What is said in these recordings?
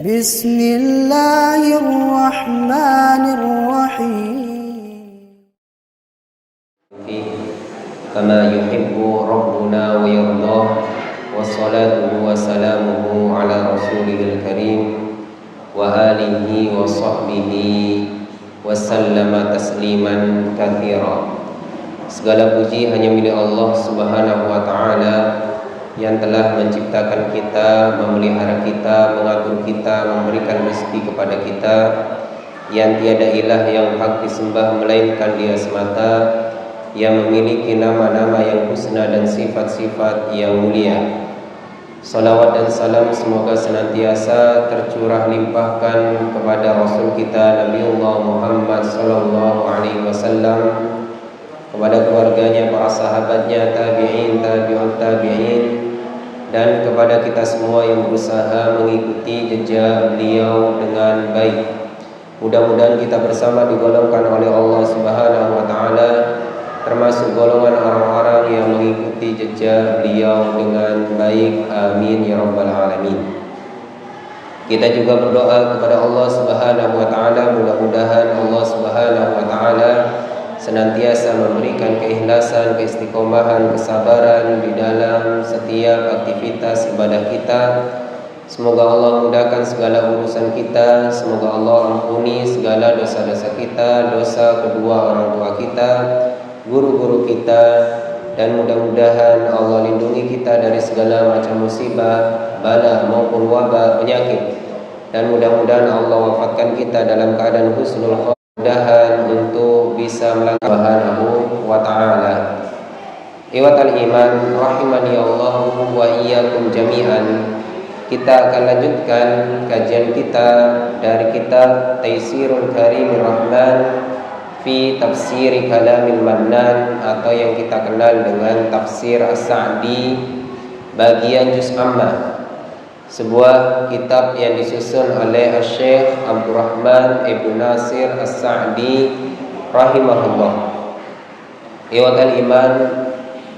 Bismillahirrahmanirrahim. Kama yuhibbu rabbuna wa yardah, wassalatu wassalamuhu ala rasulihil karim wa alihi wa sahbihi wa sallama tasliman katsira. Segala puji hanya milik Allah Subhanahu wa taala yang telah menciptakan kita, memelihara kita, mengatur kita, memberikan rezeki kepada kita, yang tiada ilah yang hak disembah melainkan Dia semata, yang memiliki nama-nama yang husna dan sifat-sifat yang mulia. Salawat dan salam semoga senantiasa tercurah limpahkan kepada Rasul kita Nabiullah Muhammad sallallahu alaihi wasallam, kepada keluarganya, para sahabatnya, tabi'in, tabi'ut tabi'in, dan kepada kita semua yang berusaha mengikuti jejak beliau dengan baik. Mudah-mudahan kita bersama digolongkan oleh Allah Subhanahu wa taala termasuk golongan orang-orang yang mengikuti jejak beliau dengan baik. Amin ya rabbal alamin. Kita juga berdoa kepada Allah Subhanahu wa taala, mudah-mudahan Allah Subhanahu wa taala senantiasa memberikan keikhlasan, keistiqomahan, kesabaran di dalam setiap aktivitas ibadah kita. Semoga Allah mudahkan segala urusan kita, semoga Allah ampuni segala dosa-dosa kita, dosa kedua orang tua kita, guru-guru kita, dan mudah-mudahan Allah lindungi kita dari segala macam musibah, bala maupun wabah, penyakit, dan mudah-mudahan Allah wafatkan kita dalam keadaan husnul khotimah, mudahan untuk bisa melangkah Subhanahu wa ta'ala. Iwatal iman rahimani Allah wa iyyakum jami'an. Kita akan lanjutkan kajian kita dari kitab Taisirul Karimir Rahman fi Tafsir Kalamil Mannan, atau yang kita kenal dengan Tafsir As-Sa'di bagian Juz Ammah, sebuah kitab yang disusun oleh Syekh Abdurrahman Ibn Nasir As-Sa'di rahimahullah. Iwatal iman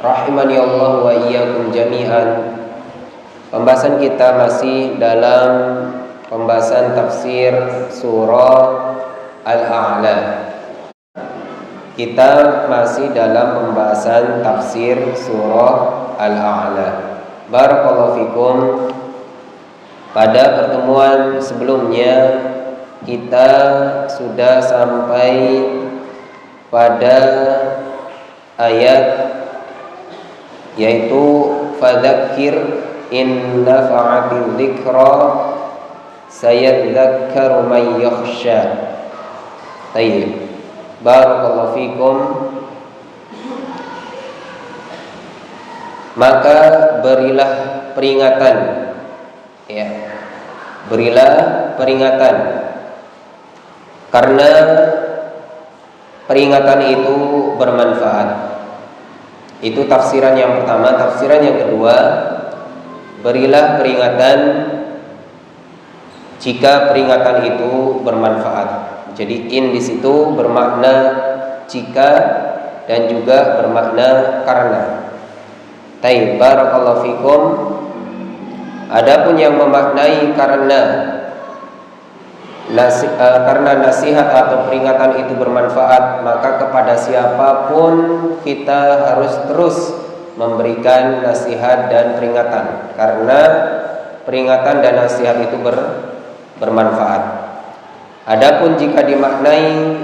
rahimani Allah wa iyyakum jami'an. Pembahasan kita masih dalam pembahasan tafsir surah Al-A'la. Kita masih dalam pembahasan tafsir surah Al-A'la. Barakallahu fikum. Pada pertemuan sebelumnya kita sudah sampai pada ayat yaitu fadzakir in nafa'atil dzikra sayadzakkaru may yakhsha. Baik. Barakallahu fikum. Maka berilah peringatan, ya, berilah peringatan, karena peringatan itu bermanfaat. Itu tafsiran yang pertama. Tafsiran yang kedua, berilah peringatan jika peringatan itu bermanfaat. Jadi in di situ bermakna jika dan juga bermakna karena. Taib, barakallahu fikum. Adapun yang memaknai karena nasihat atau peringatan itu bermanfaat, maka kepada siapapun kita harus terus memberikan nasihat dan peringatan, karena peringatan dan nasihat itu bermanfaat. Adapun jika dimaknai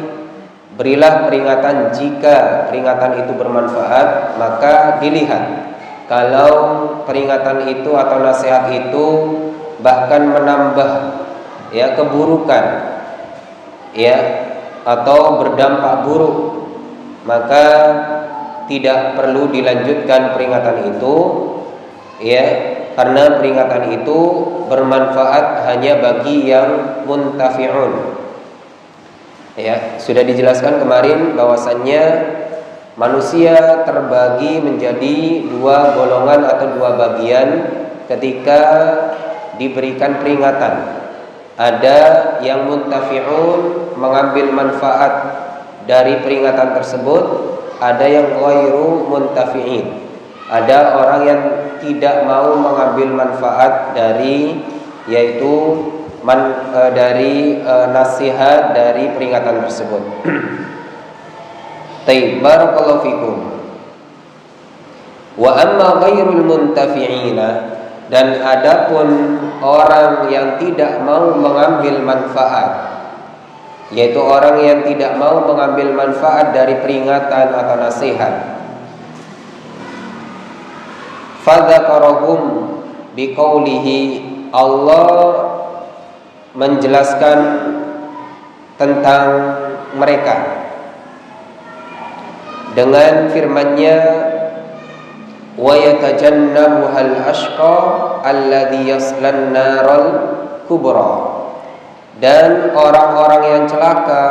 berilah peringatan jika peringatan itu bermanfaat, maka dilihat kalau peringatan itu atau nasihat itu bahkan menambah, ya, keburukan, ya, atau berdampak buruk, maka tidak perlu dilanjutkan peringatan itu, ya, karena peringatan itu bermanfaat hanya bagi yang muntafi'un. Ya, sudah dijelaskan kemarin bahwasannya manusia terbagi menjadi dua golongan atau dua bagian ketika diberikan peringatan. Ada yang muntafi'un, mengambil manfaat dari peringatan tersebut. Ada yang ghairu muntafi'in, Ada orang yang tidak mau mengambil manfaat dari yaitu nasihat dari peringatan tersebut. Taib, barakallahu fikum. Wa amma ghairul muntafi'ina, dan adapun orang yang tidak mau mengambil manfaat, yaitu orang yang tidak mau mengambil manfaat dari peringatan atau nasihat, fadzakarahum biqaulihi, Allah menjelaskan tentang mereka dengan firman-Nya, wa yatajannabuhal ashqa alladhi yaslan naral kubra, dan orang-orang yang celaka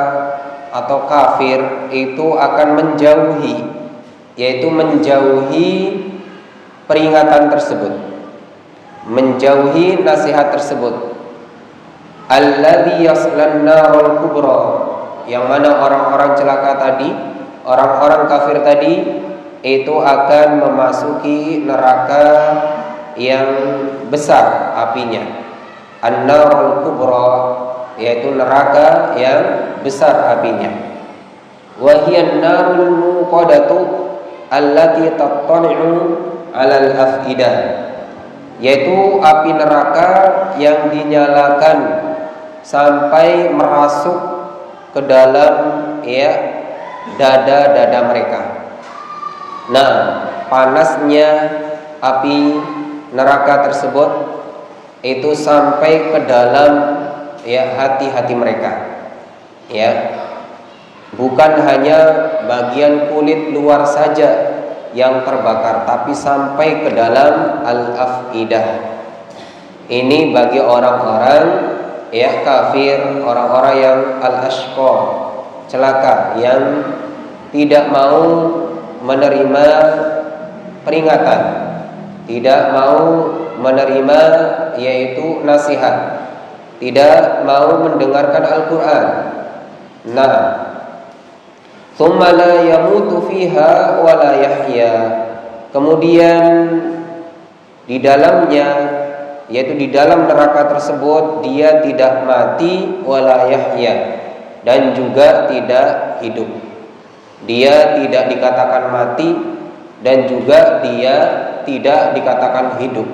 atau kafir itu akan menjauhi, yaitu menjauhi peringatan tersebut, menjauhi nasihat tersebut. Alladhi yaslan naral kubra, yang mana orang-orang celaka tadi, orang-orang kafir tadi itu akan memasuki neraka yang besar apinya. An-narul kubra, yaitu neraka yang besar apinya. Wa hiya an-narul muqadatu allati tattali'u 'alal afidah, yaitu api neraka yang dinyalakan sampai merasuk ke dalam dada-dada mereka. Nah, panasnya api neraka tersebut itu sampai ke dalam hati-hati mereka. Bukan hanya bagian kulit luar saja yang terbakar, tapi sampai ke dalam al-afidah. Ini bagi orang-orang kafir, orang-orang yang al-ashqa, celaka, yang tidak mau menerima peringatan, tidak mau menerima yaitu nasihat, tidak mau mendengarkan Al-Quran. Nah, thumma la yamutu fiha wa la yahya, kemudian di dalamnya, yaitu di dalam neraka tersebut, dia tidak mati wala yahya, dan juga tidak hidup. Dia tidak dikatakan mati dan juga dia tidak dikatakan hidup.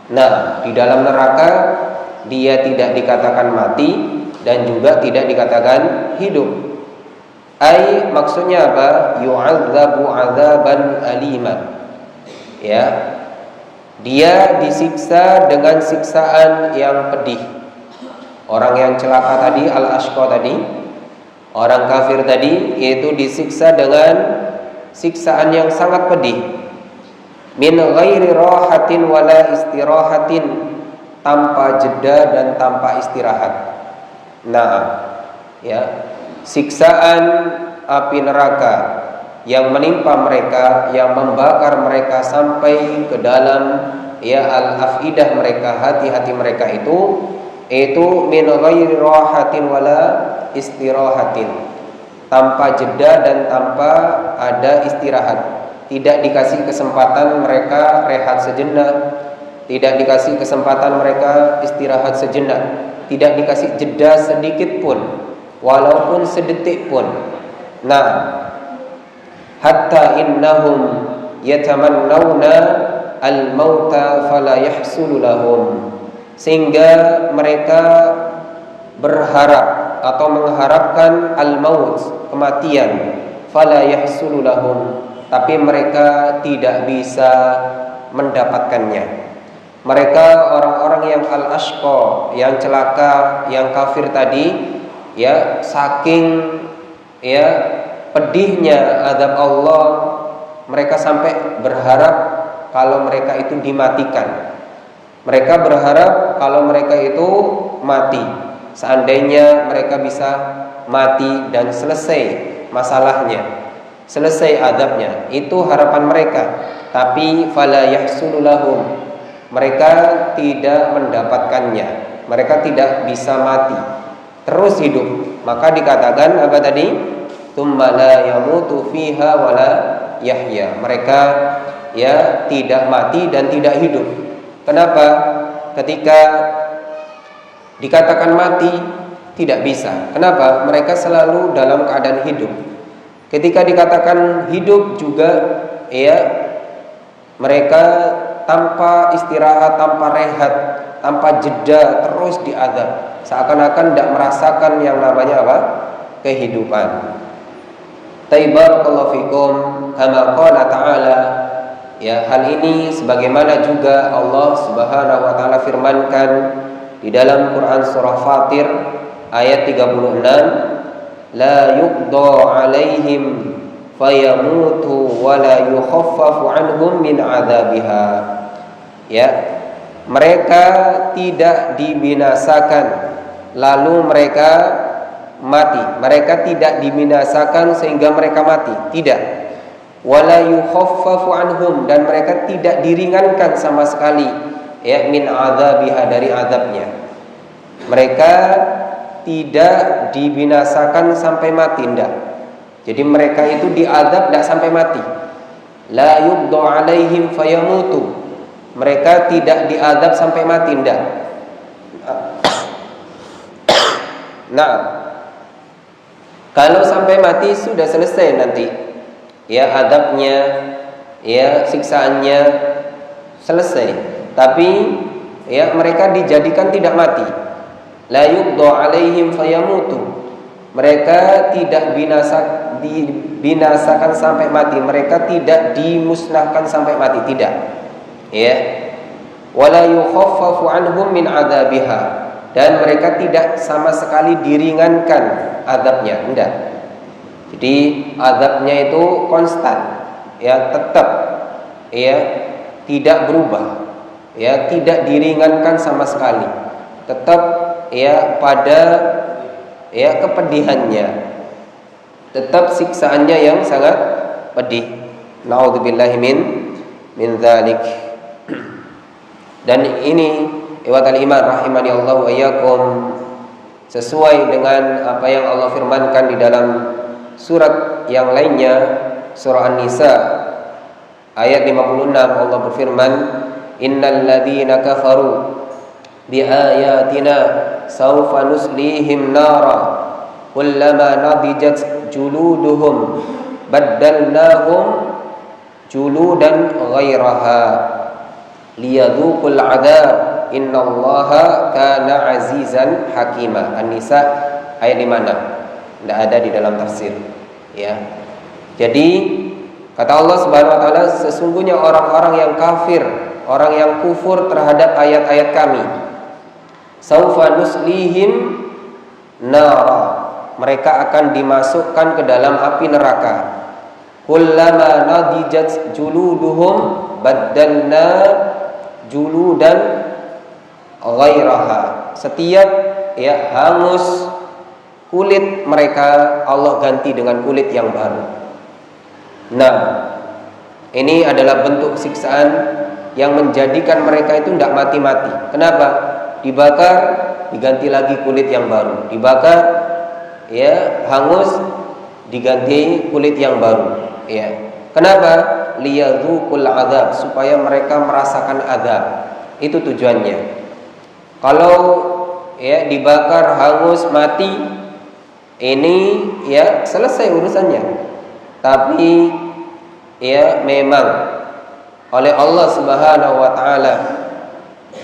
Nah, di dalam neraka dia tidak dikatakan mati dan juga tidak dikatakan hidup. Ai, maksudnya apa? Yu'adzabu 'adzaban aliman. Dia disiksa dengan siksaan yang pedih. Orang yang celaka tadi, al-ashqa tadi, orang kafir tadi, yaitu disiksa dengan siksaan yang sangat pedih. Min ghairi rahatin wala istirahatin, tanpa jeda dan tanpa istirahat. Nah, siksaan api neraka yang menimpa mereka, yang membakar mereka sampai ke dalam al-afidah mereka, hati-hati mereka itu min ghairi rahatin wala istirahatin, tanpa jeda dan tanpa ada istirahat. Tidak dikasih kesempatan mereka rehat sejenak, tidak dikasih kesempatan mereka istirahat sejenak, tidak dikasih jeda sedikit pun, walaupun sedetik pun. Nah, hatta innahum yatamannawna al-mauta fala yahsulu lahum, sehingga mereka berharap atau mengharapkan al-maut, kematian, fala yahsulu lahum, tapi mereka tidak bisa mendapatkannya. Mereka orang-orang yang al-ashqa, yang celaka, yang kafir tadi, saking pedihnya azab Allah, mereka sampai berharap kalau mereka itu dimatikan. Mereka berharap kalau mereka itu mati, seandainya mereka bisa mati dan selesai masalahnya, selesai azabnya. Itu harapan mereka. Tapi fala yahsulu lahum, mereka tidak mendapatkannya. Mereka tidak bisa mati, terus hidup. Maka dikatakan apa tadi? Tsumma la yamutu fiha wala yahya. Mereka ya tidak mati dan tidak hidup. Kenapa? Ketika dikatakan mati tidak bisa. Kenapa? Mereka selalu dalam keadaan hidup. Ketika dikatakan hidup juga ya mereka tanpa istirahat, tanpa rehat, tanpa jeda terus diazab. Seakan-akan tidak merasakan yang namanya apa? Kehidupan. Barakallahu fikum kama qala ta'ala. Ya, hal ini sebagaimana juga Allah Subhanahu wa taala firmankan di dalam Quran surah Fatir ayat 36, la yuqda 'alaihim fayamutu wa la yukhaffafu anhum min 'adzabiha. Ya, mereka tidak dibinasakan lalu mereka mati. Mereka tidak dibinasakan sehingga mereka mati. Tidak. Wala yukhaffafu anhum, dan mereka tidak diringankan sama sekali ya min adzabiha, dari azabnya. Mereka tidak dibinasakan sampai mati, tidak. Jadi mereka itu diazab tidak sampai mati. La yuqda alaihim fayamutu. Mereka tidak diazab sampai mati, tidak. Nah, kalau sampai mati sudah selesai nanti. Ya adabnya, ya siksaannya selesai. Tapi ya mereka dijadikan tidak mati. La yuqda alaihim fayamutu. Mereka tidak dibinasakan sampai mati. Mereka tidak dimusnahkan sampai mati, tidak. Ya. Wala yukhaffafu anhum min adzabiha. Dan mereka tidak sama sekali diringankan azabnya, tidak. Jadi azabnya itu konstan, ya tetap, ya tidak berubah, ya tidak diringankan sama sekali, tetap ya pada ya kepedihannya, tetap siksaannya yang sangat pedih. Naudzubillahi min dzalik. Dan ini ikhwatal iman rahimani Allah wa iyyakum, sesuai dengan apa yang Allah firmankan di dalam surat yang lainnya, surah An-Nisa ayat 56. Allah berfirman, innal ladzina kafaru bi ayatina sawfa nuslihim nara kullama nadijat juluduhum baddalnahum juludan ghairaha liyadzuqul adzab innallaha kana azizan hakima. An-Nisa ayat 56. Tidak ada di dalam tafsir, ya. Jadi kata Allah Subhanahu wa taala, sesungguhnya orang-orang yang kafir, orang yang kufur terhadap ayat-ayat kami, saufa nuslihim nara, mereka akan dimasukkan ke dalam api neraka. Kullama nadijat juluduhum baddalna juludan ghairaha. Setiap ya hangus kulit mereka, Allah ganti dengan kulit yang baru. Nah, ini adalah bentuk siksaan yang menjadikan mereka itu tidak mati-mati. Kenapa? Dibakar, diganti lagi kulit yang baru. Dibakar, ya hangus, diganti kulit yang baru. Ya. Kenapa? Liyadzuqul adzab, supaya mereka merasakan azab. Itu tujuannya. Kalau ya dibakar, hangus, mati, ini ya selesai urusannya. Tapi ya memang oleh Allah Subhanahu wa taala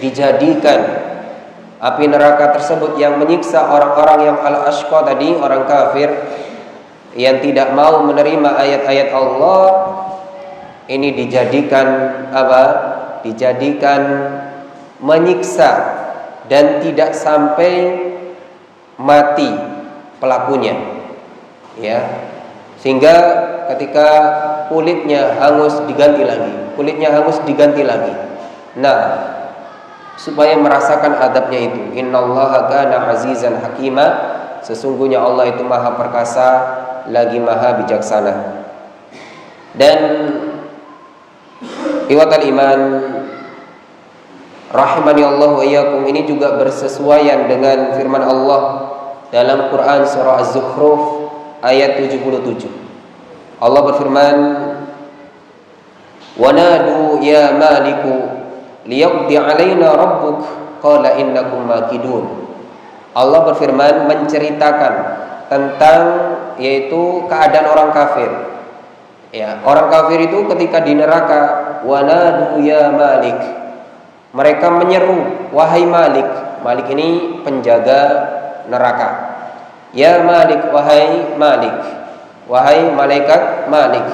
dijadikan api neraka tersebut yang menyiksa orang-orang yang al-ashqa tadi, orang kafir yang tidak mau menerima ayat-ayat Allah. Ini dijadikan apa? Dijadikan menyiksa dan tidak sampai mati pelakunya, ya, sehingga ketika kulitnya hangus diganti lagi, kulitnya hangus diganti lagi. Nah, supaya merasakan adabnya itu. Innallaha kana azizan hakima, sesungguhnya Allah itu maha perkasa lagi maha bijaksana. Dan ikhwatal iman rahimani Allah wa iyyakum, ini juga bersesuaian dengan firman Allah dalam Quran surah Az-Zukhruf ayat 77. Allah berfirman, Wa nadu ya maliku liyaqdi alaina rabbuk qala innakum makidun. Allah berfirman menceritakan tentang yaitu keadaan orang kafir. Ya, orang kafir itu ketika di neraka, wa nadu ya malik. Mereka menyeru, wahai Malik. Malik ini penjaga neraka. Ya Malik, wahai Malik. Wahai malaikat Malik,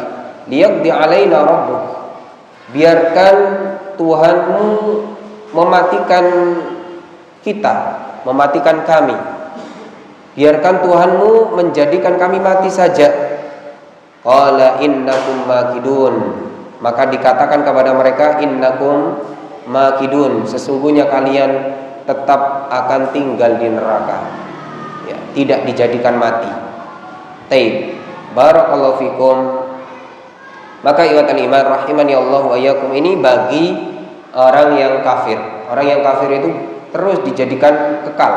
liyaqdi alaina rabbuk. Biarkan Tuhanmu mematikan kita, mematikan kami. Biarkan Tuhanmu menjadikan kami mati saja. Qala innakum makidun. Maka dikatakan kepada mereka, innakum makidun, sesungguhnya kalian tetap akan tinggal di neraka, ya, tidak dijadikan mati. Taib. Barakallahu fikum. Maka ikhwatal iman rahimani Allah wa iyyakum, ini bagi orang yang kafir. Orang yang kafir itu terus dijadikan kekal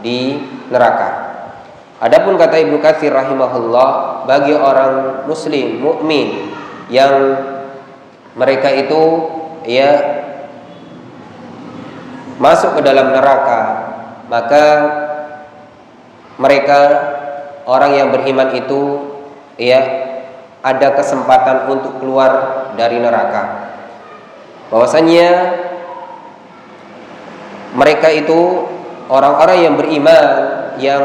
di neraka. Adapun kata Ibnu Katsir rahimahullah, bagi orang muslim mukmin yang mereka itu ya masuk ke dalam neraka, maka mereka orang yang beriman itu ya ada kesempatan untuk keluar dari neraka. Bahwasanya mereka itu orang-orang yang beriman yang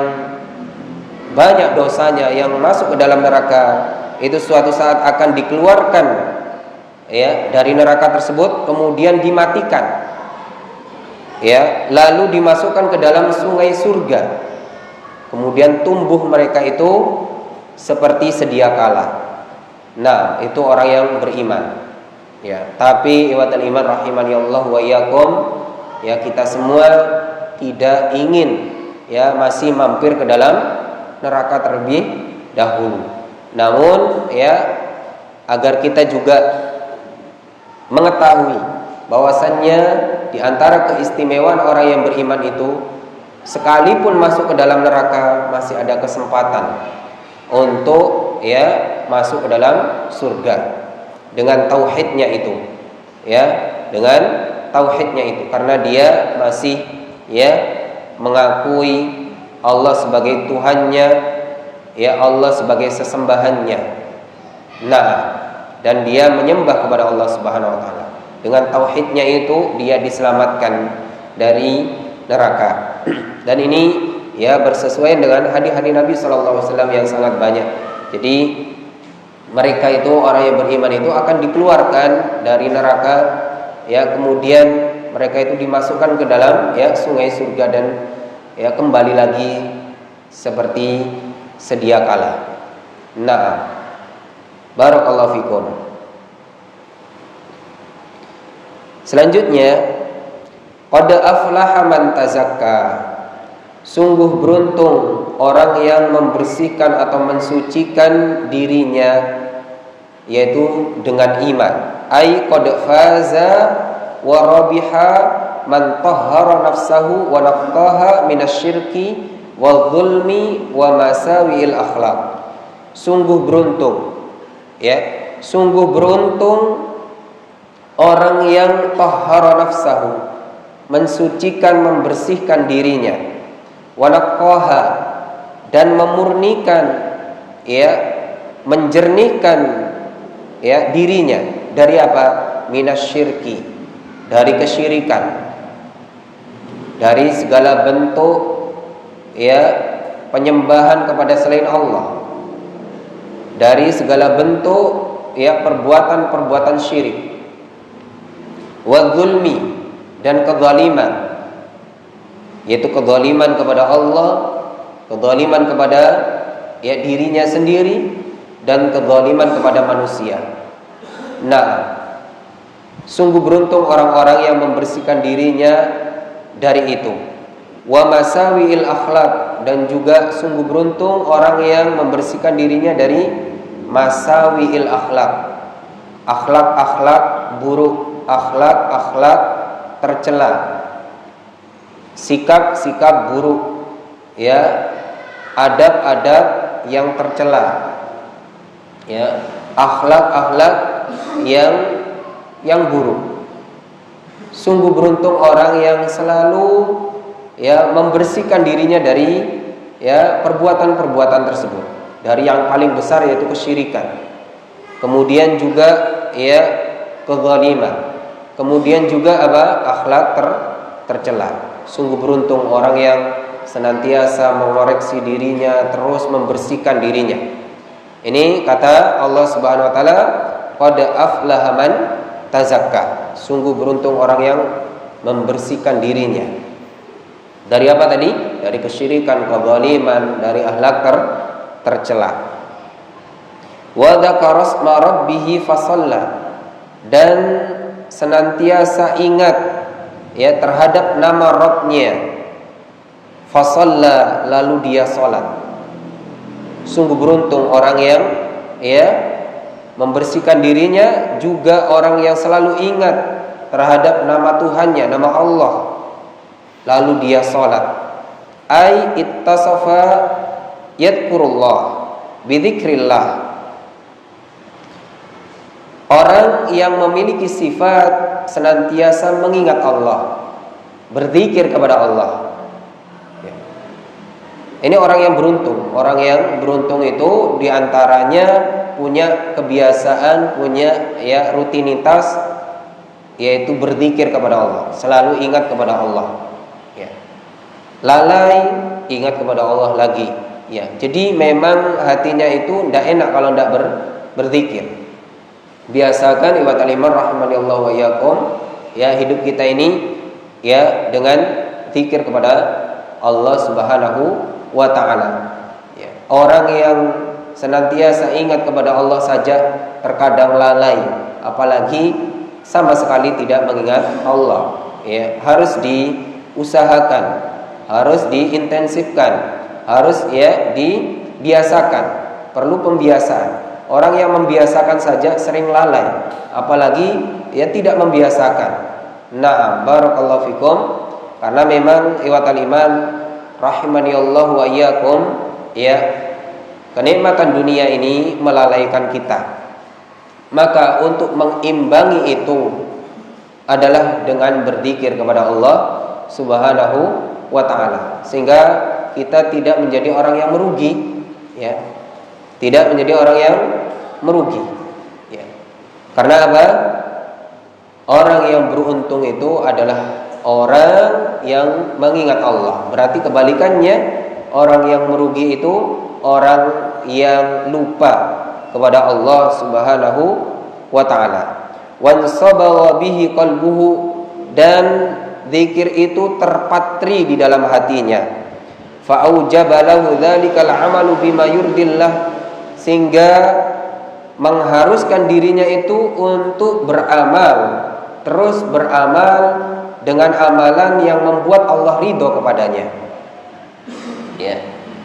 banyak dosanya, yang masuk ke dalam neraka, itu suatu saat akan dikeluarkan ya dari neraka tersebut, kemudian dimatikan, ya, lalu dimasukkan ke dalam sungai surga. Kemudian tumbuh mereka itu seperti sedia kala. Nah, itu orang yang beriman. Ya, tapi ikhwatal iman rahimani Allah wa iyyakum, ya, kita semua tidak ingin ya masih mampir ke dalam neraka terlebih dahulu. Namun ya agar kita juga mengetahui bahwasannya di antara keistimewaan orang yang beriman itu, sekalipun masuk ke dalam neraka masih ada kesempatan untuk ya masuk ke dalam surga dengan tauhidnya itu, ya, dengan tauhidnya itu, karena dia masih ya mengakui Allah sebagai Tuhannya, ya, Allah sebagai sesembahannya. Nah, dan dia menyembah kepada Allah Subhanahu wa taala. Dengan tauhidnya itu dia diselamatkan dari neraka. Dan ini ya bersesuaian dengan hadis-hadis Nabi sallallahu alaihi wasallam yang sangat banyak. Jadi mereka itu, orang yang beriman itu akan dikeluarkan dari neraka, ya, kemudian mereka itu dimasukkan ke dalam ya sungai surga dan ya kembali lagi seperti sedia kala. Nah, barakallahu fikum. Selanjutnya, qad aflaha man tazakka. Sungguh beruntung orang yang membersihkan atau mensucikan dirinya, yaitu dengan iman. Ai qad faza wa rabiha man tahhara nafsahu wa naqqaha minasyirki wadh-dhulmi wa masawi'il akhlaq. Sungguh beruntung, ya, sungguh beruntung orang yang tahhara nafsahu, mensucikan, membersihkan dirinya, wa naqqaha, dan memurnikan, ya, menjernihkan ya dirinya dari apa? Minasyirki, dari kesyirikan, dari segala bentuk ya penyembahan kepada selain Allah, dari segala bentuk ya perbuatan-perbuatan syirik, wadzulmi, dan kezaliman, yaitu kezaliman kepada Allah, kezaliman kepada ya dirinya sendiri, dan kezaliman kepada manusia. Nah, sungguh beruntung orang-orang yang membersihkan dirinya dari itu. Wa masawiil akhlaq, dan juga sungguh beruntung orang yang membersihkan dirinya dari masawiil akhlaq. Akhlak-akhlak buruk, akhlak-akhlak tercela, sikap-sikap buruk, ya, adab-adab yang tercela, ya, akhlak-akhlak yang yang buruk. Sungguh beruntung orang yang selalu membersihkan dirinya dari perbuatan-perbuatan tersebut. Dari yang paling besar yaitu kesyirikan. Kemudian juga kezaliman. Kemudian juga akhlak tercela. Sungguh beruntung orang yang senantiasa mengoreksi dirinya, terus membersihkan dirinya. Ini kata Allah Subhanahu wa taala, qad aflaha man tazakka. Sungguh beruntung orang yang membersihkan dirinya. Dari apa tadi? Dari kesyirikan, kezaliman, dari akhlak tercela. Wa dzakara asma rabbih fasalla, dan senantiasa ingat terhadap nama Rabb-nya. Fasalla, lalu dia salat. Sungguh beruntung orang yang membersihkan dirinya, juga orang yang selalu ingat terhadap nama Tuhannya, nama Allah, lalu dia salat. Ai ittasafa yadhkurullah bidzikrillah. Orang yang memiliki sifat senantiasa mengingat Allah, berzikir kepada Allah. Ini orang yang beruntung. Orang yang beruntung itu diantaranya punya kebiasaan, punya rutinitas, yaitu berzikir kepada Allah, selalu ingat kepada Allah. Lalai, ingat kepada Allah lagi. Jadi memang hatinya itu tidak enak kalau tidak berzikir. Biasakan ibadah iman rahimani Allah wa iyyakum, hidup kita ini dengan zikir kepada Allah Subhanahu wa taala. Orang yang senantiasa ingat kepada Allah saja terkadang lalai, apalagi sama sekali tidak mengingat Allah. Harus diusahakan, harus diintensifkan, harus dibiasakan. Perlu pembiasaan. Orang yang membiasakan saja sering lalai, apalagi tidak membiasakan. Nah, barakallahu fikum. Karena memang iwatal iman rahimani Allah wa iyyakum, kenikmatan dunia ini melalaikan kita. Maka untuk mengimbangi itu adalah dengan berzikir kepada Allah Subhanahu wa taala, sehingga kita tidak menjadi orang yang merugi, tidak menjadi orang yang merugi. Karena apa? Orang yang beruntung itu adalah orang yang mengingat Allah. Berarti kebalikannya, orang yang merugi itu orang yang lupa kepada Allah Subhanahu wa taala. Wansabagha bihi qalbuhu, dan zikir itu terpatri di dalam hatinya. Fa'aujaba lahu dzalikal 'amalu bima yurdillah, sehingga mengharuskan dirinya itu untuk beramal, terus beramal dengan amalan yang membuat Allah ridho kepadanya.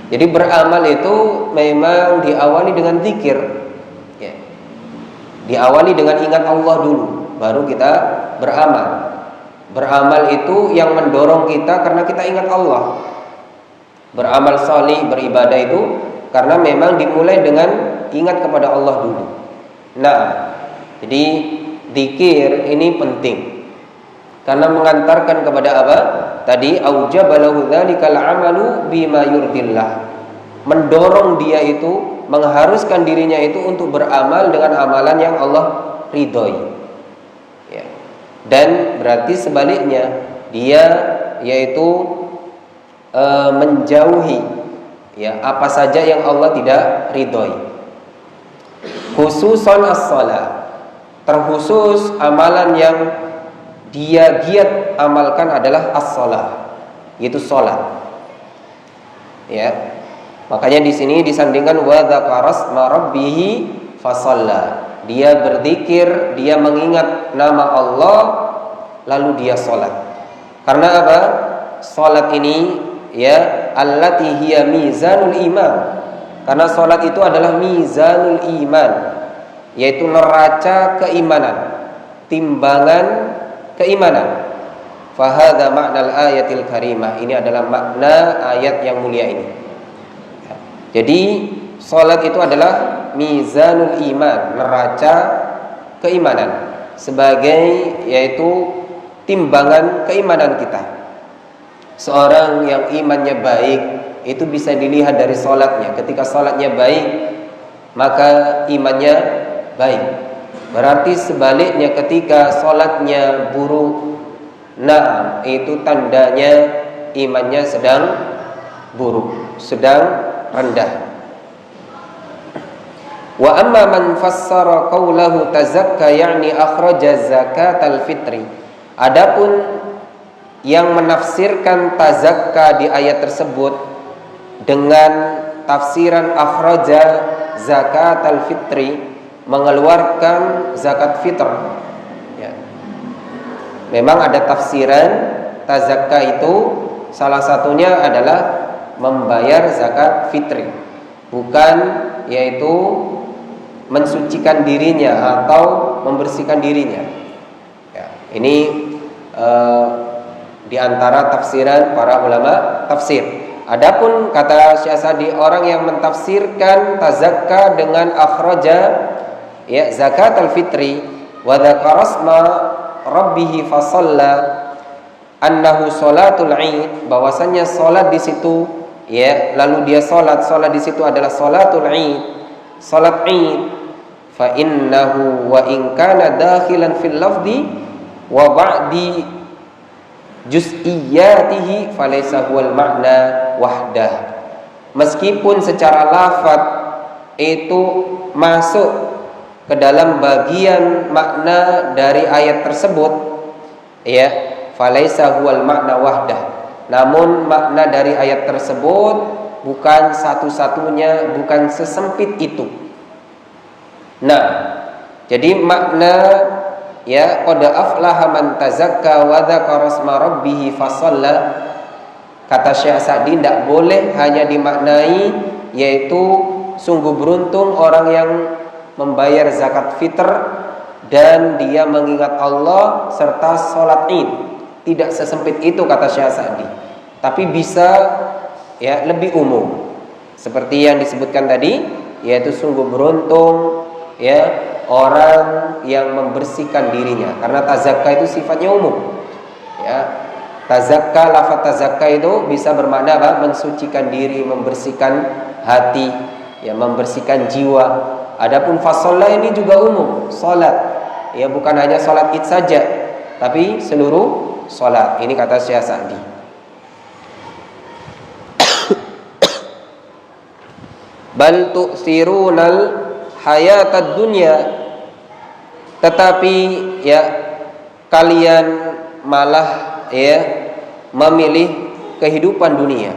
Jadi beramal itu memang diawali dengan zikir, diawali dengan ingat Allah dulu, baru kita beramal. Beramal itu yang mendorong kita karena kita ingat Allah. Beramal salih, beribadah itu karena memang dimulai dengan ingat kepada Allah dulu. Nah, jadi zikir ini penting karena mengantarkan kepada apa? Tadi aujabalahu dzalikal 'amalu bima yurdillah. Mendorong dia itu, mengharuskan dirinya itu untuk beramal dengan amalan yang Allah ridhoi. Dan berarti sebaliknya, dia yaitu menjauhi apa saja yang Allah tidak ridhoi. Khususan as-shalah, terkhusus amalan yang dia giat amalkan adalah as-shalah, yaitu salat. Makanya di sini disandingkan wa dzakara asma rabbih fasalla. Dia berzikir, dia mengingat nama Allah, lalu dia salat. Karena apa? Salat ini allati hiya mizanul iman. Karena salat itu adalah mizanul iman, yaitu neraca keimanan, timbangan keimanan. Fahadha ma'nal ayatil karimah. Ini adalah makna ayat yang mulia ini. Jadi salat itu adalah mizanul iman, neraca keimanan. sebagai yaitu timbangan keimanan kita. Seorang yang imannya baik itu bisa dilihat dari sholatnya. Ketika sholatnya baik, maka imannya baik. Berarti sebaliknya ketika sholatnya buruk, nah itu tandanya imannya sedang buruk, sedang rendah. Wa amma man fassara qawlahu tazakka ya'ni akhraja zakatal fitri. Adapun yang menafsirkan tazakka di ayat tersebut dengan tafsiran akhraja zakatal fitri, mengeluarkan zakat fitr, ya. Memang ada tafsiran tazakka itu salah satunya adalah membayar zakat fitri, bukan yaitu mensucikan dirinya atau membersihkan dirinya, ya. Ini di antara tafsiran para ulama tafsir. Adapun kata Syekh Sa'di, orang yang mentafsirkan tazakka dengan akhraja, ya, zakat al-fitri wa dzakara asma rabbih fa shalla annahu sholatul Id, bahwasanya salat di situ, ya, lalu dia salat di situ adalah sholatul Id, salat Id, fa innahu wa in kana dakhilan fil lafzi wa ba'di juz'iyatihi falaysa huwal ma'na wahdah. Meskipun secara lafaz itu masuk ke dalam bagian makna dari ayat tersebut, ya, falaysa huwal ma'na wahdah, namun makna dari ayat tersebut bukan satu-satunya, bukan sesempit itu. Nah, jadi makna, ya, qad aflaha man tazakka wa dzakara asma rabbih fa shalla, kata Syekh Sa'di, tidak boleh hanya dimaknai yaitu sungguh beruntung orang yang membayar zakat fitr dan dia mengingat Allah serta sholat Id. Tidak sesempit itu kata Syekh Sa'di, tapi bisa, ya, lebih umum seperti yang disebutkan tadi, yaitu sungguh beruntung, ya, orang yang membersihkan dirinya, karena tazakka itu sifatnya umum, ya. Tazakka, lafaz tazakka itu bisa bermakna apa? Mensucikan diri, membersihkan hati, ya, membersihkan jiwa. Adapun fasolah ini juga umum, salat, ya, bukan hanya salat Id saja, tapi seluruh salat. Ini kata Syekh Sa'di. Bal tu'sirunal hayatad dunya, tetapi, ya, kalian malah, ya, memilih kehidupan dunia,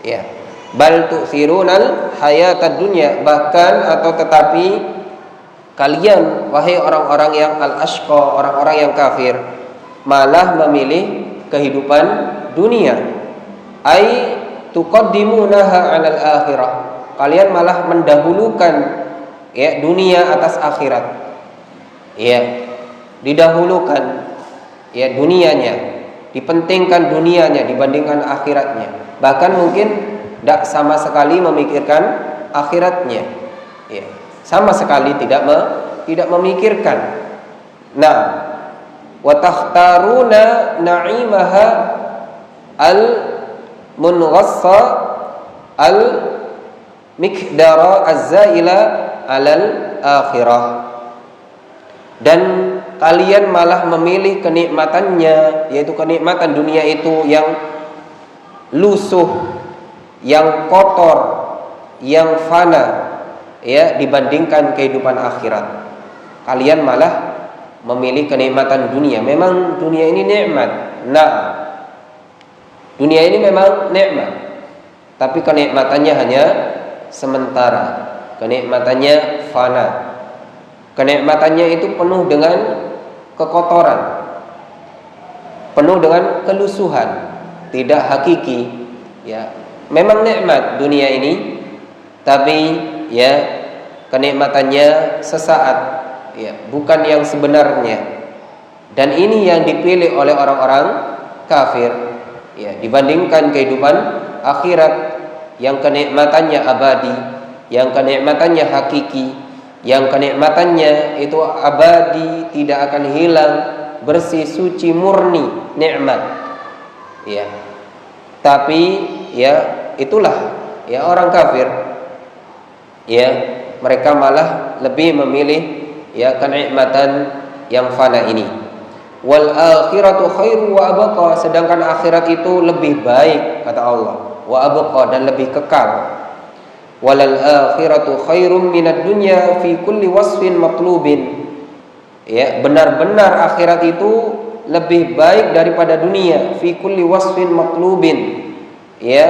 ya. Bal tu'sirunal hayatad dunya, bahkan atau tetapi kalian wahai orang-orang yang al-ashqa, orang-orang yang kafir, malah memilih kehidupan dunia. Ai tuqaddimunaha 'alal akhirah, kalian malah mendahulukan, ya, dunia atas akhirat, ya, didahulukan, ya, dunianya, dipentingkan dunianya dibandingkan akhiratnya. Bahkan mungkin tidak sama sekali memikirkan akhiratnya, ya, sama sekali tidak memikirkan. Nah, wa takhtaruna na'imaha al munghassa al mikdara az-zaila alal akhirah, dan kalian malah memilih kenikmatannya, yaitu kenikmatan dunia itu yang lusuh, yang kotor, yang fana, ya, dibandingkan kehidupan akhirat. Kalian malah memilih kenikmatan dunia. Memang dunia ini nikmat. Nah, dunia ini memang nikmat, tapi kenikmatannya hanya sementara. Kenikmatannya fana. Kenikmatannya itu penuh dengan kekotoran, penuh dengan kelusuhan, tidak hakiki, ya. Memang nikmat dunia ini, tapi, ya, kenikmatannya sesaat, ya, bukan yang sebenarnya. Dan ini yang dipilih oleh orang-orang kafir, ya, dibandingkan kehidupan akhirat yang kenikmatannya abadi, yang kenikmatannya hakiki, yang kenikmatannya itu abadi, tidak akan hilang, bersih, suci, murni, nikmat. Ya. Tapi ya itulah ya orang kafir. Ya, mereka malah lebih memilih ya kenikmatan yang fana ini. Wal akhiratu khairu wa abqa, sedangkan akhirat itu lebih baik kata Allah. Wa abqa, dan lebih kekal. Walal akhiratu khairum minad dunya fi kulli wasfin matlubin. Ya, benar-benar akhirat itu lebih baik daripada dunia, fi kulli wasfin matlubin. Ya,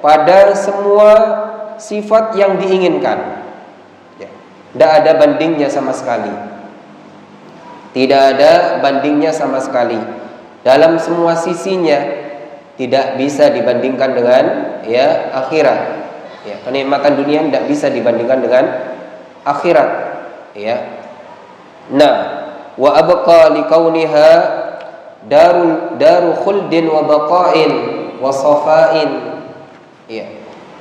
pada semua sifat yang diinginkan. Ya, tidak ada bandingnya sama sekali. Tidak ada bandingnya sama sekali. Dalam semua sisinya tidak bisa dibandingkan dengan ya akhirat. Ya, kenikmatan dunia tidak bisa dibandingkan dengan akhirat. Ya. Nah, wa abqa likauniha daru khuldin wa baqain wa safain. Ya.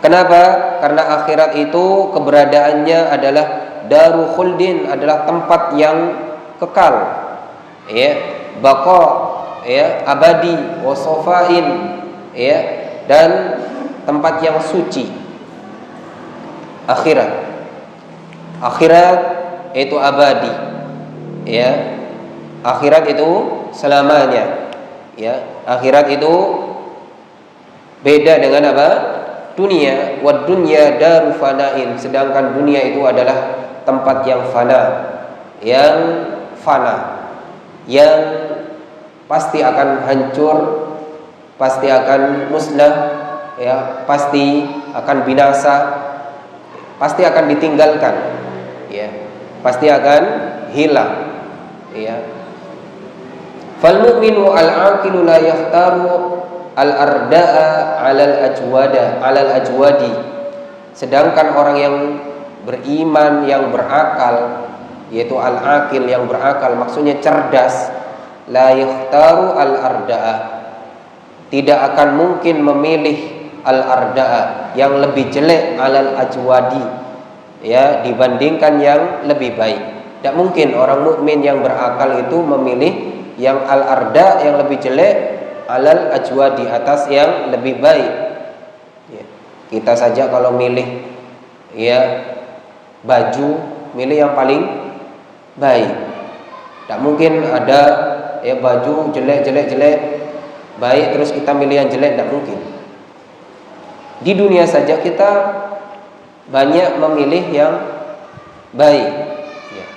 Kenapa? Karena akhirat itu keberadaannya adalah daru khuldin, adalah tempat yang kekal. Ya, baqa, ya, abadi, wa safain, ya, dan tempat yang suci. Akhirat itu abadi, ya. Akhirat itu selamanya, ya. Akhirat itu beda dengan apa? Dunia. Wad dunya daru fanain, sedangkan dunia itu adalah tempat yang fana, yang pasti akan hancur, pasti akan musnah, ya, pasti akan binasa, pasti akan ditinggalkan, ya, pasti akan hilang, ya. Fal mu'minu al-aqilu la yakhtaru al-arda'a 'alal ajwadi. Sedangkan orang yang beriman, yang berakal, yaitu al-aqil, yang berakal, maksudnya cerdas, la yakhtaru al-arda'a, tidak akan mungkin memilih al-arda'a, yang lebih jelek, alal ajwadi, ya, dibandingkan yang lebih baik. Tidak mungkin orang mukmin yang berakal itu memilih yang al-arda, yang lebih jelek, alal ajwadi, atas yang lebih baik. Ya. Kita saja kalau milih ya baju, milih yang paling baik. Tidak mungkin ada ya baju jelek, baik terus kita milih yang jelek, tidak mungkin. Di dunia saja kita banyak memilih yang baik, ya.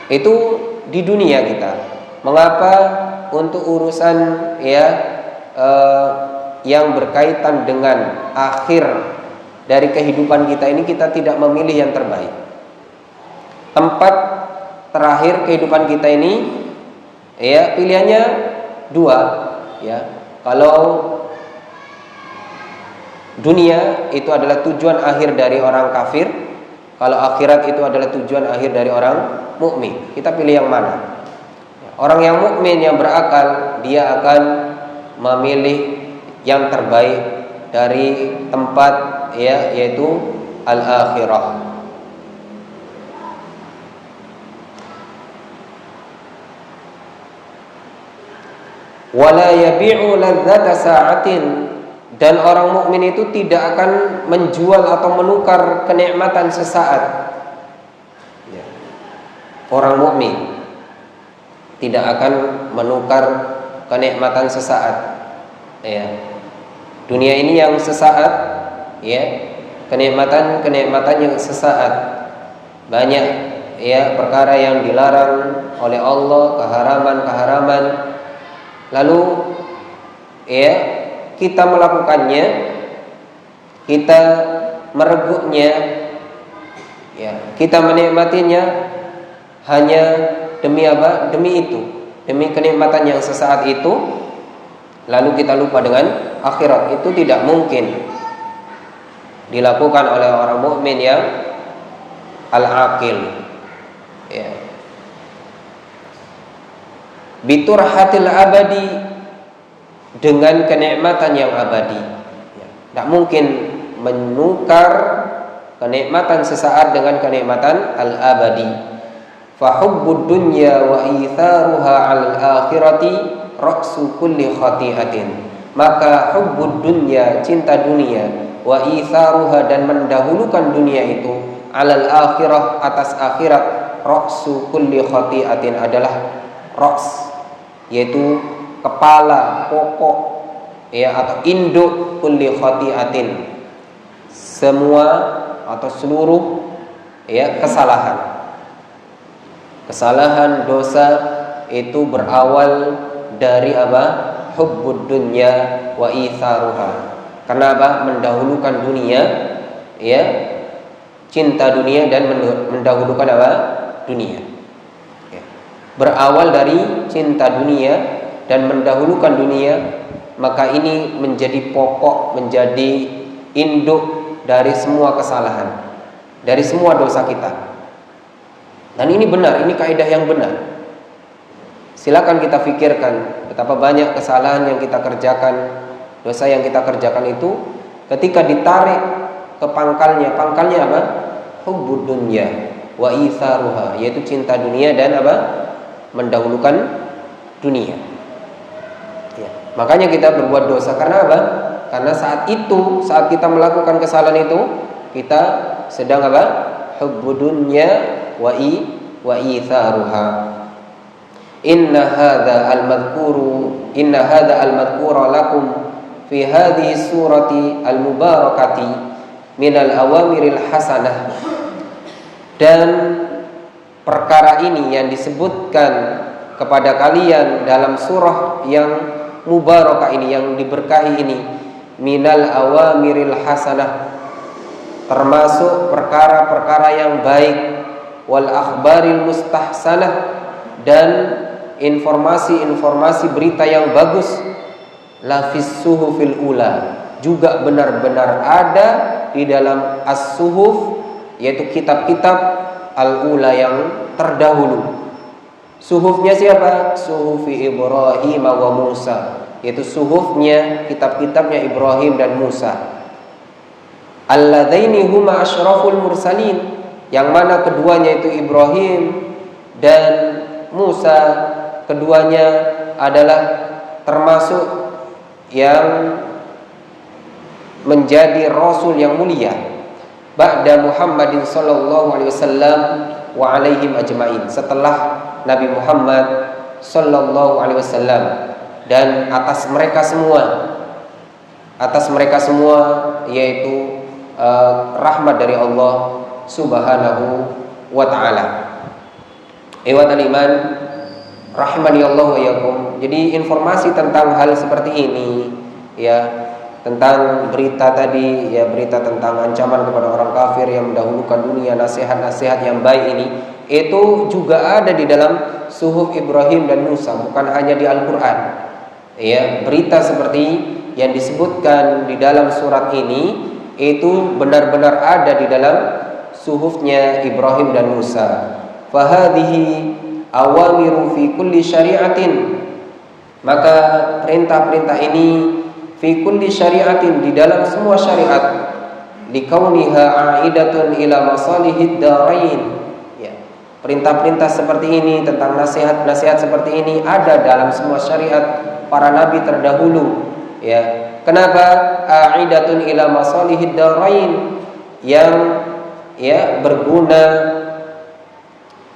Itu di dunia kita. Mengapa untuk urusan ya yang berkaitan dengan akhir dari kehidupan kita ini kita tidak memilih yang terbaik? Tempat terakhir kehidupan kita ini, ya, pilihannya dua, ya. Kalau dunia itu adalah tujuan akhir dari orang kafir, kalau akhirat itu adalah tujuan akhir dari orang mukmin. Kita pilih yang mana? Orang yang mukmin yang berakal, dia akan memilih yang terbaik dari tempat, ya, yaitu al-akhirah. Wala yabi'u ladzata sa'atin, dan orang mukmin itu tidak akan menjual atau menukar kenikmatan sesaat. Ya. Orang mukmin tidak akan menukar kenikmatan sesaat. Ya. Dunia ini yang sesaat, ya, kenikmatan yang sesaat. Banyak ya perkara yang dilarang oleh Allah, keharaman. Lalu ya kita melakukannya, kita merebutnya, ya, kita menikmatinya hanya demi apa? Demi itu, demi kenikmatan yang sesaat itu. Lalu kita lupa dengan akhirat. Itu tidak mungkin dilakukan oleh orang mukmin yang al-aqil, ya. Biturhatil abadi, dengan kenikmatan yang abadi, ya. Tidak mungkin menukar kenikmatan sesaat dengan kenikmatan al-abadi. Fa hubbud dunya wa itharuha 'alal akhirati ra'su kulli khati'atin. Maka hubbud dunya, cinta dunia, wa itharuha, dan mendahulukan dunia itu, 'alal akhirah, atas akhirat, ra'su kulli khati'atin, adalah ra's, yaitu kepala, pokok, ya, atau induk kulli khati'atin, semua atau seluruh, ya, kesalahan dosa itu berawal dari apa? Hubbud dunya wa itharuha. Kenapa? Mendahulukan dunia, ya, cinta dunia dan mendahulukan apa? Dunia. Ya. Berawal dari cinta dunia dan mendahulukan dunia, maka ini menjadi pokok, menjadi induk dari semua kesalahan, dari semua dosa kita. Dan ini benar, ini kaidah yang benar. Silakan kita pikirkan betapa banyak kesalahan yang kita kerjakan, dosa yang kita kerjakan itu ketika ditarik ke pangkalnya apa? Hubbud dunya wa itharuha, yaitu cinta dunia dan apa? Mendahulukan dunia. Ya. Makanya kita berbuat dosa karena apa? Karena saat kita melakukan kesalahan itu, kita sedang apa? Hubbud dunya wa itharuha. Inna hadza al-madhkura lakum fi hadhihi surati al-mubarakati minal awamiril hasanah. Dan perkara ini yang disebutkan kepada kalian dalam surah yang mubarakah ini, yang diberkahi ini, minal awamiril hasanah, termasuk perkara-perkara yang baik, wal akhbaril mustahsanah, dan informasi-informasi berita yang bagus, lafis suhufil ula, juga benar-benar ada di dalam as-suhuf, yaitu kitab-kitab al-ula yang terdahulu. Suhufnya siapa? Suhufi Ibrahim wa Musa, yaitu suhufnya, kitab-kitabnya Ibrahim dan Musa. Alladzaini huma asyraful mursalin, yang mana keduanya itu Ibrahim dan Musa, keduanya adalah termasuk yang menjadi rasul yang mulia ba'da Muhammadin sallallahu alaihi wasallam wa alaihim ajmain, setelah Nabi Muhammad sallallahu alaihi wasallam, dan atas mereka semua yaitu rahmat dari Allah subhanahu wa ta'ala. Ikhwatal iman rahimani Allah wa iyyakum. Jadi informasi tentang hal seperti ini, ya, tentang berita tadi, ya, berita tentang ancaman kepada orang kafir yang mendahulukan dunia, nasihat-nasihat yang baik ini, itu juga ada di dalam suhuf Ibrahim dan Musa, bukan hanya di Al-Qur'an. Ya, berita seperti yang disebutkan di dalam surat ini itu benar-benar ada di dalam suhufnya Ibrahim dan Musa. Fahadhihi awamiru fi kulli syari'atin, maka perintah-perintah ini fi kulli syari'atin, di dalam semua syariat, likauniha a'idatun ila masalihid darain. Ya, perintah-perintah seperti ini, tentang nasihat-nasihat seperti ini ada dalam semua syariat para nabi terdahulu. Ya, kenapa a'idatun ila masalihid darain, yang, ya, berguna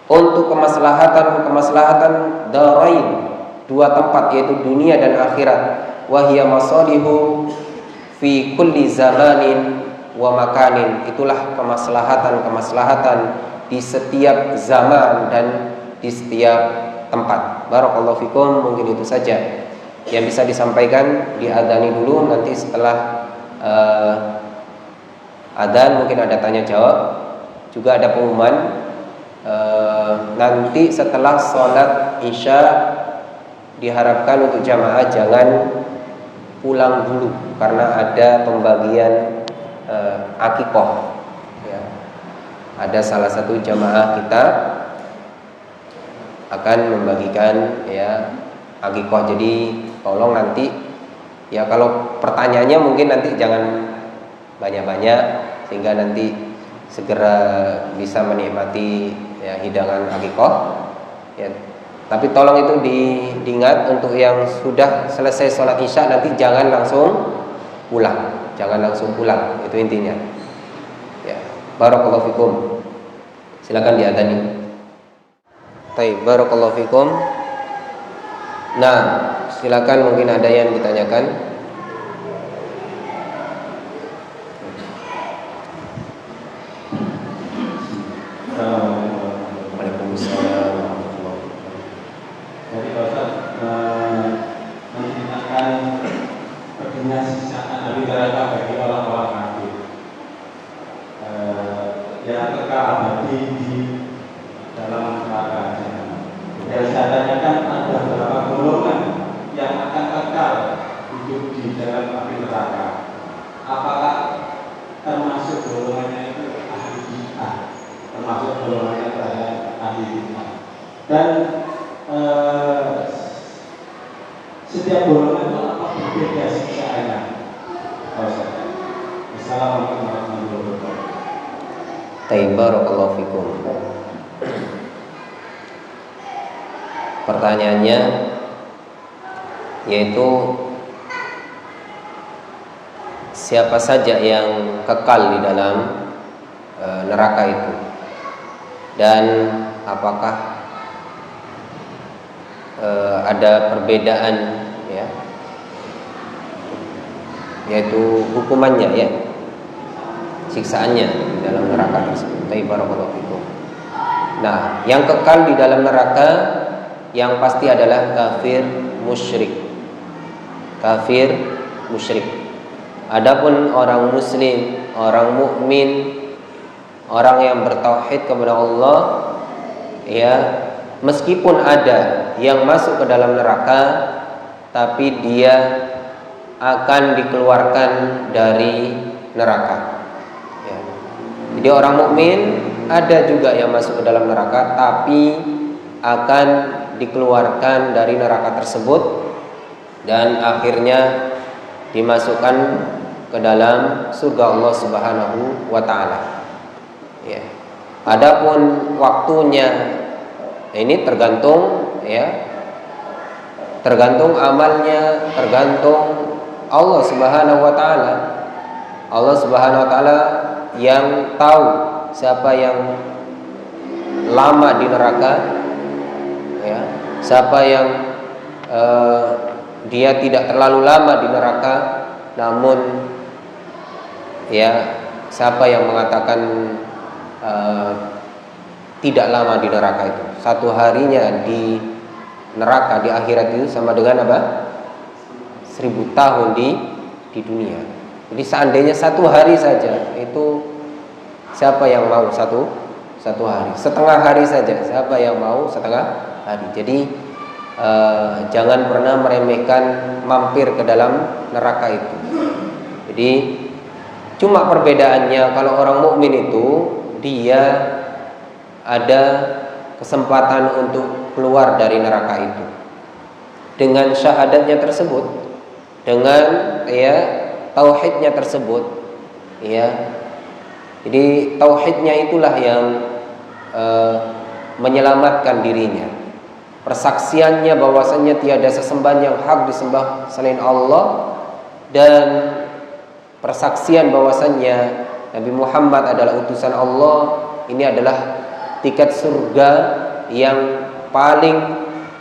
untuk kemaslahatan darain, dua tempat, yaitu dunia dan akhirat. Wa hiya masalihu fi kulli zamanin wa makanin, itulah kemaslahatan di setiap zaman dan di setiap tempat. Barakallahu fikum. Mungkin itu saja yang bisa disampaikan. Diadani dulu, nanti setelah adzan mungkin ada tanya jawab, juga ada pengumuman. Nanti setelah sholat isya diharapkan untuk jamaah jangan pulang dulu, karena ada pembagian akikoh. Ya. Ada salah satu jamaah kita akan membagikan, ya, akikoh. Jadi tolong nanti, ya, kalau pertanyaannya mungkin nanti jangan banyak-banyak, sehingga nanti segera bisa menikmati ya hidangan akikah ya. Tapi tolong itu diingat untuk yang sudah selesai sholat isya nanti jangan langsung pulang, itu intinya. Ya, barakallahu fikum. Silakan diadani. Baik, barakallahu fikum. Nah, silakan mungkin ada yang ditanyakan. Waalaikumsalam. Jadi Pak Ustaz menceritakan perginya siksaan dari neraka bagi orang-orang kafir yang kekal abadi di dalam neraka. Dan saya tanyakan ada beberapa golongan yang akan kekal hidup di dalam api neraka. Apakah termasuk golongannya itu ahli bid'ah? Termasuk golongannya terhadap ahli bid'ah. Dan setiap golongan itu apa berbeda siksaannya? Assalamualaikum warahmatullahi wabarakatuh. Barakallahu fikum. Pertanyaannya yaitu siapa saja yang kekal di dalam neraka itu, dan apakah ada perbedaan ya, yaitu hukumannya ya, siksaannya di dalam neraka tersebut. Barakallahu fikum. Nah, yang kekal di dalam neraka yang pasti adalah kafir musyrik. Adapun orang muslim, orang mukmin, orang yang bertauhid kepada Allah ya, meskipun ada yang masuk ke dalam neraka, tapi dia akan dikeluarkan dari neraka ya. Jadi orang mukmin ada juga yang masuk ke dalam neraka, tapi akan dikeluarkan dari neraka tersebut dan akhirnya dimasukkan ke dalam surga Allah Subhanahu wa taala. Ya. Adapun waktunya ini tergantung amalnya, tergantung Allah Subhanahu wa taala. Allah Subhanahu wa taala yang tahu siapa yang lama di neraka ya, siapa yang dia tidak terlalu lama di neraka, namun ya siapa yang mengatakan tidak lama di neraka itu, satu harinya di neraka di akhirat itu sama dengan apa? 1000 tahun di dunia. Jadi seandainya satu hari saja itu, siapa yang mau satu hari, setengah hari saja, siapa yang mau setengah hari. Jadi jangan pernah meremehkan mampir ke dalam neraka itu. Jadi cuma perbedaannya, kalau orang mukmin itu dia ada kesempatan untuk keluar dari neraka itu dengan syahadatnya tersebut, dengan ya tauhidnya tersebut ya. Jadi tauhidnya itulah yang menyelamatkan dirinya. Persaksiannya bahwasannya tiada sesembahan yang hak disembah selain Allah, dan persaksian bahwasannya Nabi Muhammad adalah utusan Allah, ini adalah tiket surga yang paling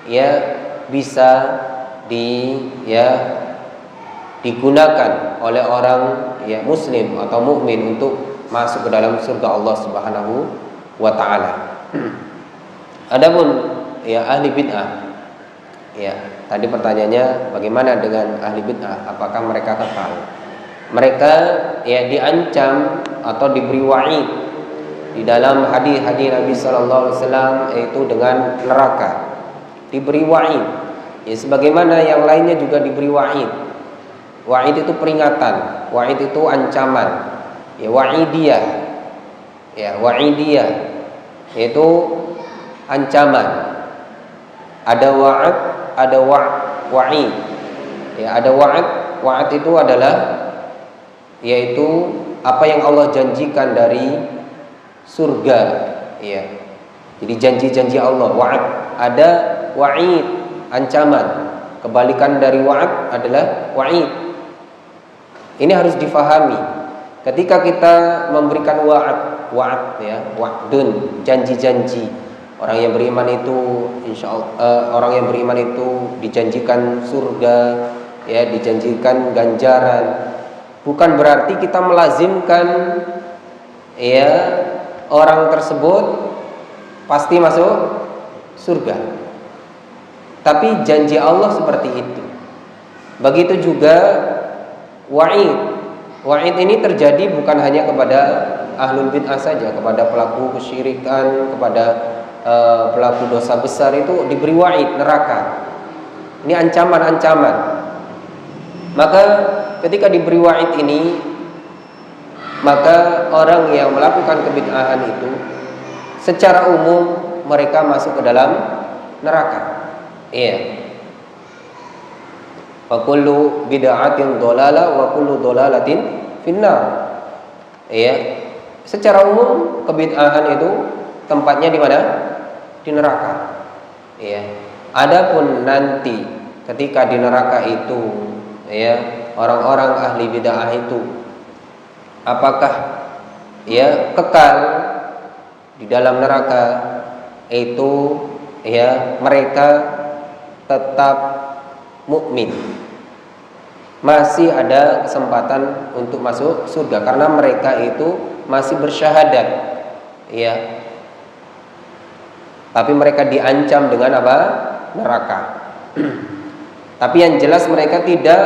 ya bisa digunakan oleh orang ya muslim atau mukmin untuk masuk ke dalam surga Allah Subhanahu wa taala. Adapun ya ahli bid'ah, ya tadi pertanyaannya bagaimana dengan ahli bid'ah, apakah mereka kekal? Mereka ya diancam atau diberi wa'id di dalam hadis-hadis Nabi sallallahu alaihi wasallam, yaitu dengan neraka. Diberi wa'id. Ya sebagaimana yang lainnya juga diberi wa'id. Wa'id itu peringatan, wa'id itu ancaman. Ya wa'idiyah. Ya wa'idiyah yaitu ancaman. Ada wa'ad, ada wa'id. Ya ada wa'ad. Wa'ad itu adalah yaitu apa yang Allah janjikan dari surga, ya. Jadi janji-janji Allah, wa'ad, ada wa'id, ancaman. Kebalikan dari wa'ad adalah wa'id. Ini harus difahami. Ketika kita memberikan wa'ad ya, wa'dun, janji-janji. Orang yang beriman itu orang yang beriman itu dijanjikan surga, ya, dijanjikan ganjaran. Bukan berarti kita melazimkan ya orang tersebut pasti masuk surga. Tapi janji Allah seperti itu. Begitu juga wa'id. Wa'id ini terjadi bukan hanya kepada ahlul bid'ah saja, kepada pelaku kesyirikan, kepada pelaku dosa besar itu diberi wa'id, neraka. Ini ancaman-ancaman. Maka ketika diberi wa'id ini, maka orang yang melakukan kebid'ahan itu secara umum mereka masuk ke dalam neraka. Iya. Wa kullu bid'atin dhalalah wa kullu dhalalatin finnar. Iya. Secara umum kebid'ahan itu tempatnya di mana? Di neraka. Ya. Adapun nanti ketika di neraka itu, ya, orang-orang ahli bid'ah itu apakah ya kekal di dalam neraka itu, ya, mereka tetap mukmin. Masih ada kesempatan untuk masuk surga karena mereka itu masih bersyahadat, ya. Tapi mereka diancam dengan apa? Neraka. Tapi yang jelas mereka tidak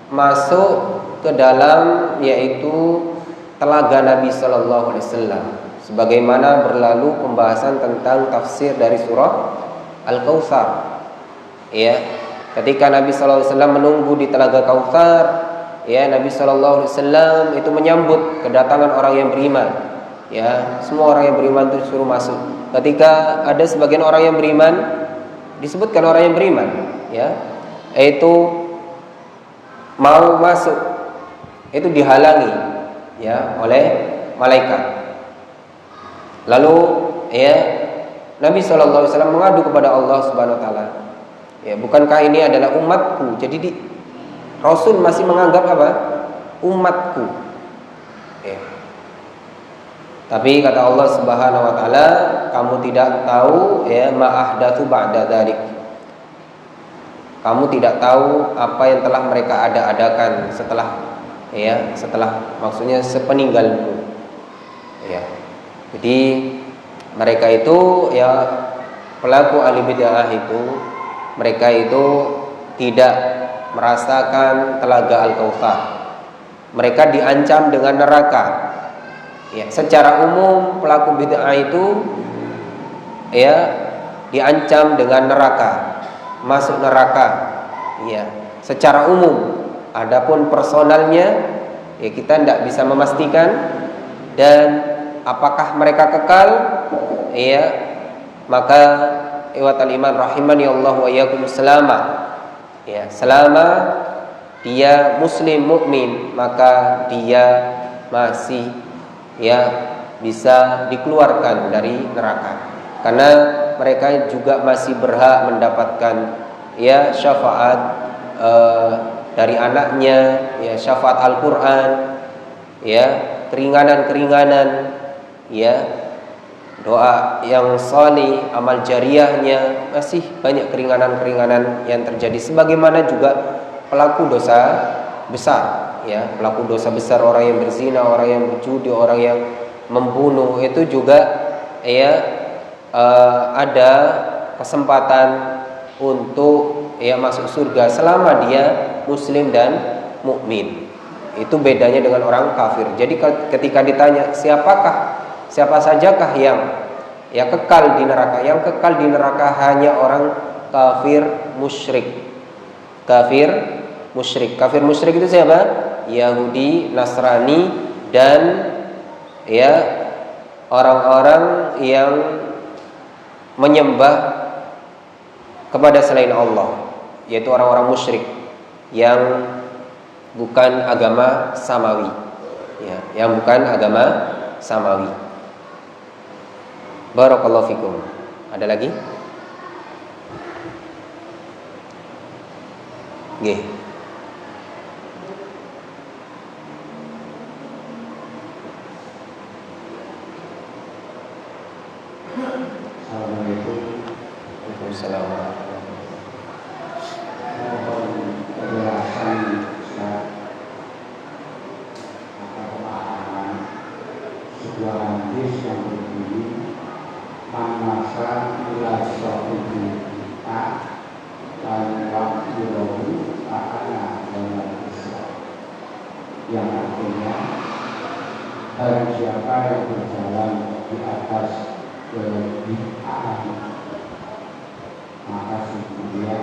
masuk ke dalam yaitu telaga Nabi Sallallahu Alaihi Wasallam. Sebagaimana berlalu pembahasan tentang tafsir dari surah Al-Kautsar. Ya, ketika Nabi Sallallahu Alaihi Wasallam menunggu di telaga Kautsar, ya, Nabi Sallallahu Alaihi Wasallam itu menyambut kedatangan orang yang beriman. Ya, semua orang yang beriman itu disuruh masuk. Ketika ada sebagian orang yang beriman, disebutkan orang yang beriman, ya, itu mau masuk, itu dihalangi, ya, oleh malaikat. Lalu, ya, Nabi Shallallahu Alaihi Wasallam mengadu kepada Allah Subhanahu Wa Taala, ya, bukankah ini adalah umatku? Jadi Rasul masih menganggap apa? Umatku. Ya. Tapi kata Allah Subhanahu Wa Taala, kamu tidak tahu, ya, ma'ahdatsu ba'da dzalik. Kamu tidak tahu apa yang telah mereka ada-adakan setelah, ya, setelah, maksudnya sepeninggalmu, ya. Jadi mereka itu, ya, pelaku ahli bid'ah itu, mereka itu tidak merasakan telaga Al-Kautsar. Mereka diancam dengan neraka. Ya, secara umum pelaku bid'ah itu, ya, diancam dengan neraka, masuk neraka, ya, secara umum. Adapun personalnya, ya, kita tidak bisa memastikan, dan apakah mereka kekal, ya, maka iwatal iman rahimani Allah wa iyyakum selama, ya, selama dia muslim mukmin, maka dia masih, ya, bisa dikeluarkan dari neraka, karena mereka juga masih berhak mendapatkan, ya, syafaat dari anaknya, ya, syafaat Al-Quran, ya, keringanan-keringanan, ya, doa yang salih, amal jariahnya, masih banyak keringanan-keringanan yang terjadi. Sebagaimana juga pelaku dosa besar, ya, pelaku dosa besar, orang yang berzina, orang yang berjudi, orang yang membunuh, itu juga, ya, ada kesempatan untuk, ya, masuk surga selama dia muslim dan mukmin. Itu bedanya dengan orang kafir. Jadi ketika ditanya siapa sajakah yang, ya, kekal di neraka? Yang kekal di neraka hanya orang kafir musyrik. Kafir musyrik itu siapa? Yahudi, Nasrani, dan, ya, orang-orang yang menyembah kepada selain Allah, yaitu orang-orang musyrik yang bukan agama samawi, ya, yang bukan agama samawi. Barakallahu fikum. Ada lagi? Nggih. Assalamualaikum. Waalaikumsalam. Mohon penjelasan Ustaz akan pemahaman sebuah hadis yang berbunyi manasa ila sahibi dan waktu akan dalam Islam, yang artinya barang siapa yang berjalan di atas kebiasaan maka sesungguhnya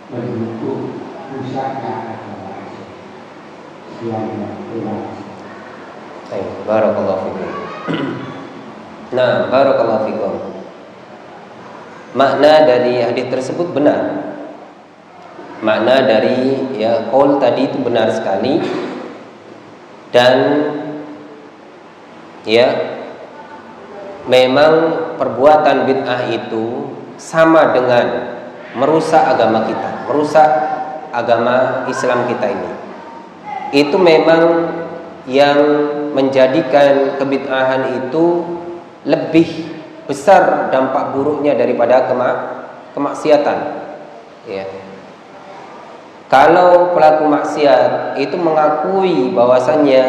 mendukung pusatnya agama Islam. Sekian dan terima kasih. Baik, barakallahu fikum. Nah, barakallahu fikum. Makna dari hadis tersebut benar. Makna dari qaul tadi itu benar sekali. Dan memang perbuatan bid'ah itu sama dengan merusak agama kita, merusak agama Islam kita ini. Itu memang yang menjadikan kebid'ahan itu lebih besar dampak buruknya daripada kemaksiatan. Ya. Kalau pelaku maksiat itu mengakui bahwasannya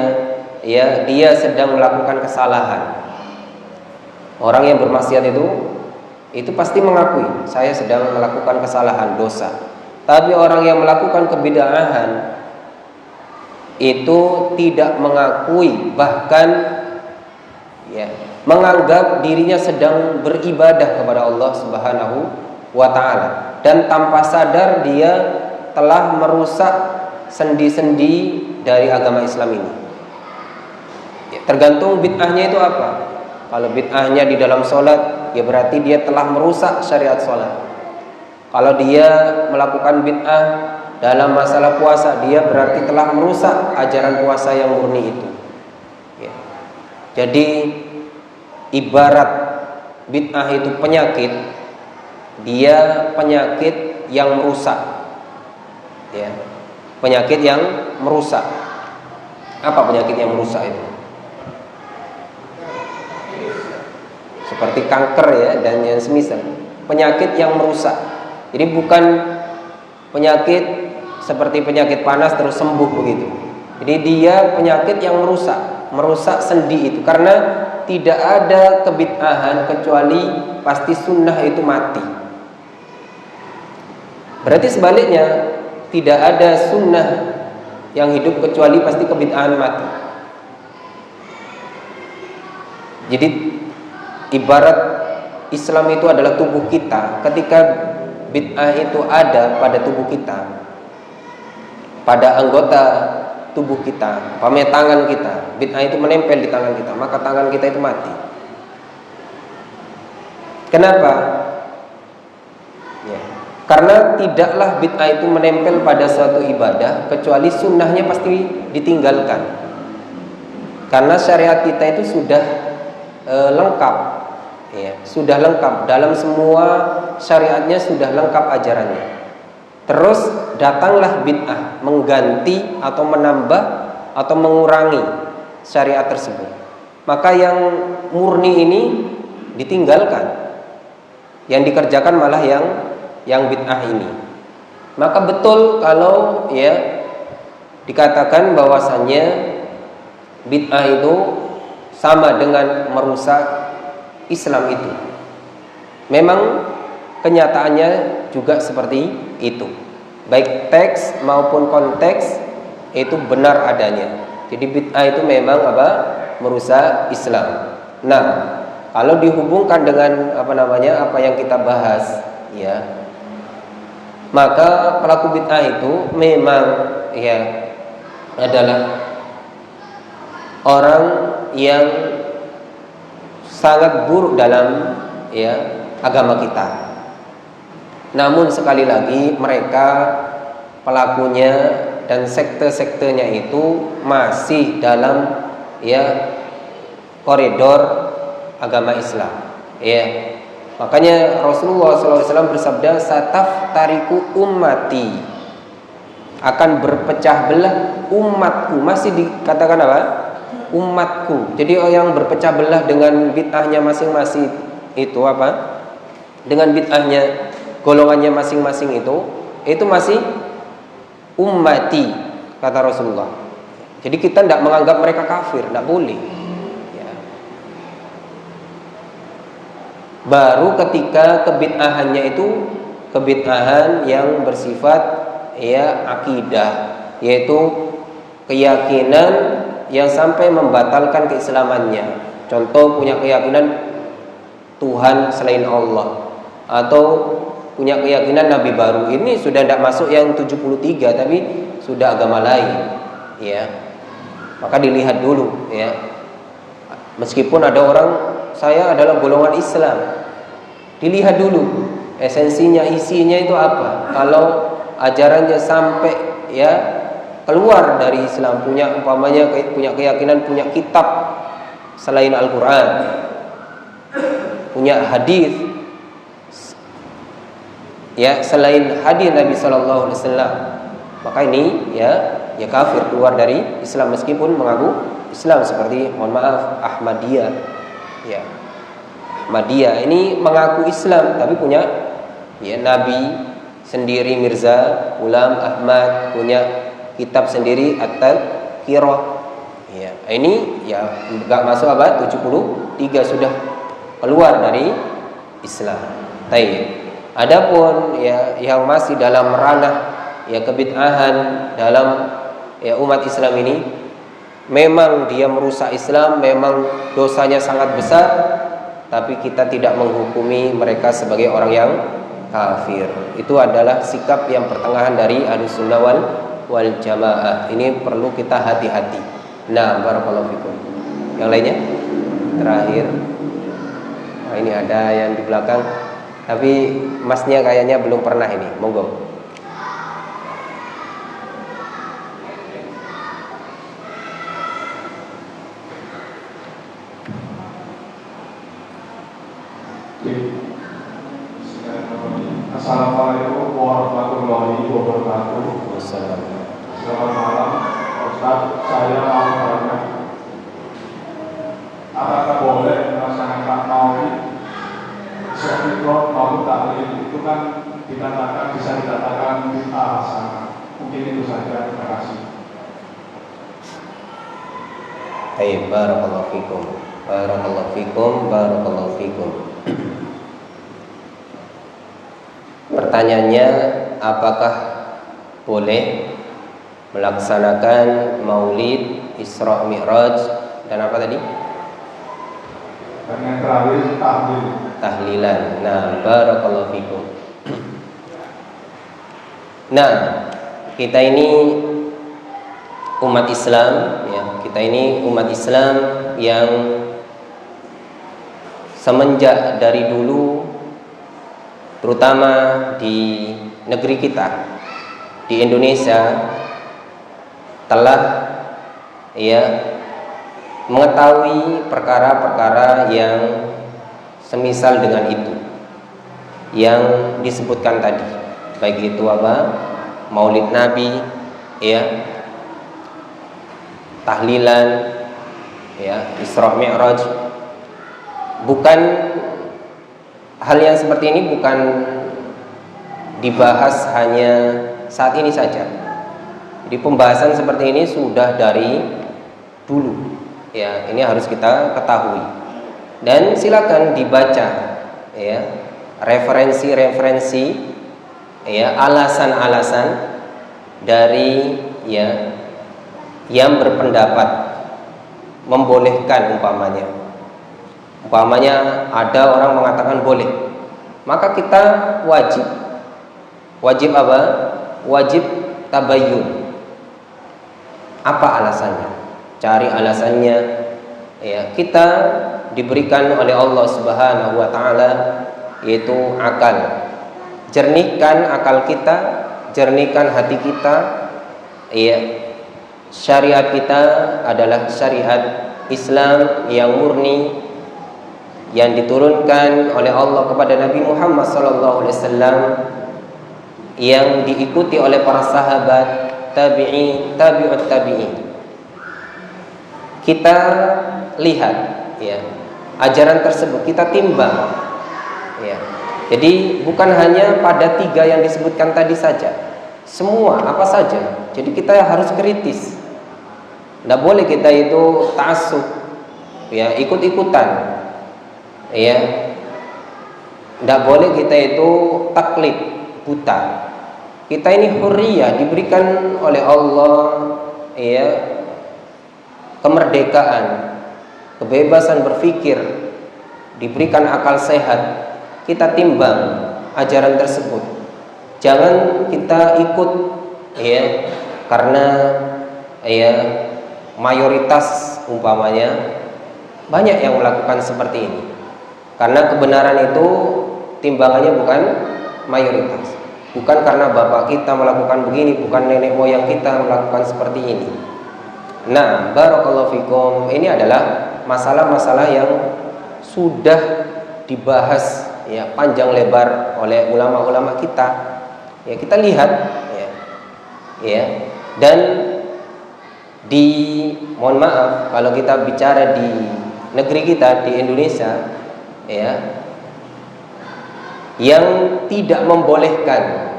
dia sedang melakukan kesalahan. Orang yang bermaksiat itu pasti mengakui saya sedang melakukan kesalahan, dosa. Tapi orang yang melakukan kebid'ahan itu tidak mengakui, bahkan menganggap dirinya sedang beribadah kepada Allah Subhanahu wa ta'ala, dan tanpa sadar dia telah merusak sendi-sendi dari agama Islam ini. Tergantung bid'ahnya itu apa. Kalau bid'ahnya di dalam sholat, ya berarti dia telah merusak syariat sholat. Kalau dia melakukan bid'ah dalam masalah puasa, dia berarti telah merusak ajaran puasa yang murni itu. Jadi ibarat bid'ah itu penyakit, dia penyakit yang merusak. Penyakit yang merusak. Apa penyakit yang merusak itu? Seperti kanker dan yang semisal. Penyakit yang merusak. Jadi bukan penyakit seperti penyakit panas terus sembuh begitu. Jadi dia penyakit yang merusak sendi itu. Karena tidak ada kebid'ahan kecuali pasti sunnah itu mati. Berarti sebaliknya, tidak ada sunnah yang hidup kecuali pasti kebid'ahan mati. Jadi ibarat Islam itu adalah tubuh kita. Ketika bid'ah itu ada pada tubuh kita, pada anggota tubuh kita, pada tangan kita, bid'ah itu menempel di tangan kita, maka tangan kita itu mati. Kenapa? Karena tidaklah bid'ah itu menempel pada suatu ibadah kecuali sunnahnya pasti ditinggalkan. Karena syariat kita itu sudah lengkap, sudah lengkap dalam semua syariatnya, sudah lengkap ajarannya. Terus datanglah bid'ah mengganti atau menambah atau mengurangi syariat tersebut. Maka yang murni ini ditinggalkan, yang dikerjakan malah yang bid'ah ini. Maka betul kalau dikatakan bahwasannya bid'ah itu sama dengan merusak Islam itu. Memang kenyataannya juga seperti itu. Baik teks maupun konteks itu benar adanya. Jadi bid'ah itu memang merusak Islam. Nah, kalau dihubungkan dengan apa yang kita bahas, maka pelaku bid'ah itu memang adalah orang yang sangat buruk dalam agama kita. Namun sekali lagi mereka pelakunya dan sekte-sektenya itu masih dalam koridor agama Islam. Ya. Makanya Rasulullah SAW bersabda, "Sataf tariku ummati," akan berpecah belah umatku. Masih dikatakan apa? Umatku. Jadi yang berpecah belah dengan bid'ahnya masing-masing itu apa? Dengan bid'ahnya golongannya masing-masing itu masih ummati, kata Rasulullah. Jadi kita tidak menganggap mereka kafir, tidak boleh. Ya. Baru ketika kebid'ahannya itu kebid'ahan yang bersifat ya akidah, yaitu keyakinan yang sampai membatalkan keislamannya. Contoh, punya keyakinan Tuhan selain Allah, atau punya keyakinan Nabi baru. Ini sudah tidak masuk yang 73, tapi sudah agama lain, ya. Maka dilihat dulu, ya. Meskipun ada orang, saya adalah golongan Islam, dilihat dulu esensinya, isinya itu apa. Kalau ajarannya sampai ya keluar dari Islam, umpamanya punya keyakinan punya kitab selain Al-Quran, punya hadis ya selain hadis Nabi Sallallahu Alaihi Wasallam, maka ini ya kafir, keluar dari Islam meskipun mengaku Islam. Seperti, mohon maaf, Ahmadiyah, ya Ahmadiyah ini mengaku Islam tapi punya ya Nabi sendiri, Mirza Ghulam Ahmad, punya kitab sendiri At-Tadhkirah. Ya, ini ya enggak masuk apa? 73, sudah keluar dari Islam. Baik. Adapun ya yang masih dalam ranah ya kebid'ahan dalam ya umat Islam ini, memang dia merusak Islam, memang dosanya sangat besar, tapi kita tidak menghukumi mereka sebagai orang yang kafir. Itu adalah sikap yang pertengahan dari Ahlussunnah wal Jamaah. Ini perlu kita hati-hati. Nah, barakallahu fikum. Yang lainnya? Terakhir. Nah, ini ada yang di belakang, tapi masnya kayaknya belum pernah ini. Monggo. Assalamualaikum warahmatullahi wabarakatuh. Selamat malam, Ustaz. Saya mau bertanya, apakah boleh melaksanakan maulid Isra maupun tahlil itu kan bisa dikatakan bid'ah hasanah. Mungkin itu saja. Terima kasih. Baik, barakallahu fikum. Barakallahu fikum, barakallahu fikum. Pertanyaannya, apakah boleh melaksanakan maulid Isra Mi'raj dan apa tadi? Dan yang terakhir tahlilan. Nah, barakallahu fikum. Nah, kita ini umat Islam, ya. Kita ini umat Islam yang semenjak dari dulu, terutama di negeri kita, di Indonesia, telah ya mengetahui perkara-perkara yang semisal dengan itu yang disebutkan tadi, baik itu apa? Maulid Nabi, ya, tahlilan, ya, Isra Mi'raj. Bukan hal yang seperti ini bukan dibahas hanya saat ini saja. Jadi pembahasan seperti ini sudah dari dulu. Ya, ini harus kita ketahui. Dan silakan dibaca ya referensi-referensi, ya, alasan-alasan dari ya yang berpendapat membolehkan. Umpamanya ada orang mengatakan boleh, maka kita wajib apa? Wajib tabayyun. Apa alasannya? Cari alasannya. Ya, kita diberikan oleh Allah Subhanahu wa taala yaitu akal. Jernihkan akal kita, jernihkan hati kita. Ya, syariat kita adalah syariat Islam yang murni, yang diturunkan oleh Allah kepada Nabi Muhammad SAW, yang diikuti oleh para sahabat, tabi'in, tabi'ut tabi'in. Kita lihat ya ajaran tersebut, kita timbang ya. Jadi bukan hanya pada 3 yang disebutkan tadi saja, semua apa saja. Jadi kita harus kritis. Tidak boleh kita itu ta'assub ya, ikut-ikutan ya. Tidak boleh kita itu taklid buta. Kita ini hurriyah, diberikan oleh Allah ya, kemerdekaan, kebebasan berpikir, diberikan akal sehat. Kita timbang ajaran tersebut. Jangan kita ikut ya karena ya mayoritas umpamanya banyak yang melakukan seperti ini. Karena kebenaran itu timbangannya bukan mayoritas. Bukan karena bapak kita melakukan begini, bukan nenek moyang kita melakukan seperti ini. Nah, barakallahu fikum, ini adalah masalah-masalah yang sudah dibahas ya panjang lebar oleh ulama-ulama kita. Ya, kita lihat ya. Dan mohon maaf kalau kita bicara di negeri kita di Indonesia ya, yang tidak membolehkan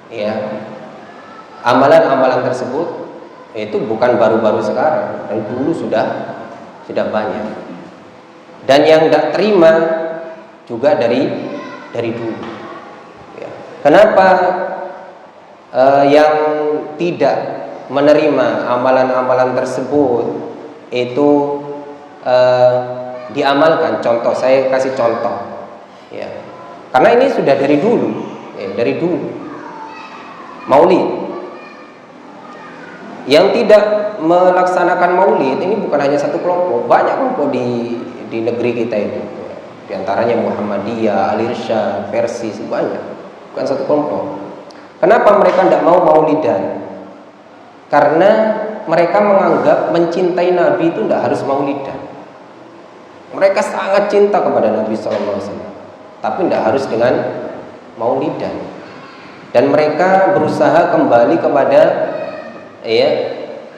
ya amalan-amalan tersebut, itu bukan baru-baru sekarang, dan dulu sudah banyak. Dan yang tidak terima juga dari dulu ya. Kenapa yang tidak menerima amalan-amalan tersebut itu diamalkan? Contoh, saya kasih contoh ya. Karena ini sudah dari dulu ya, dari dulu. Maulid, yang tidak melaksanakan maulid ini bukan hanya satu kelompok, banyak kelompok di negeri kita itu. Di antaranya Muhammadiyah, Al-Irsyad, Persis, banyak, bukan satu kelompok. Kenapa mereka tidak mau maulidan? Karena mereka menganggap mencintai Nabi itu tidak harus maulidan. Mereka sangat cinta kepada Nabi SAW, tapi tidak harus dengan maulidan. Dan mereka berusaha kembali kepada ya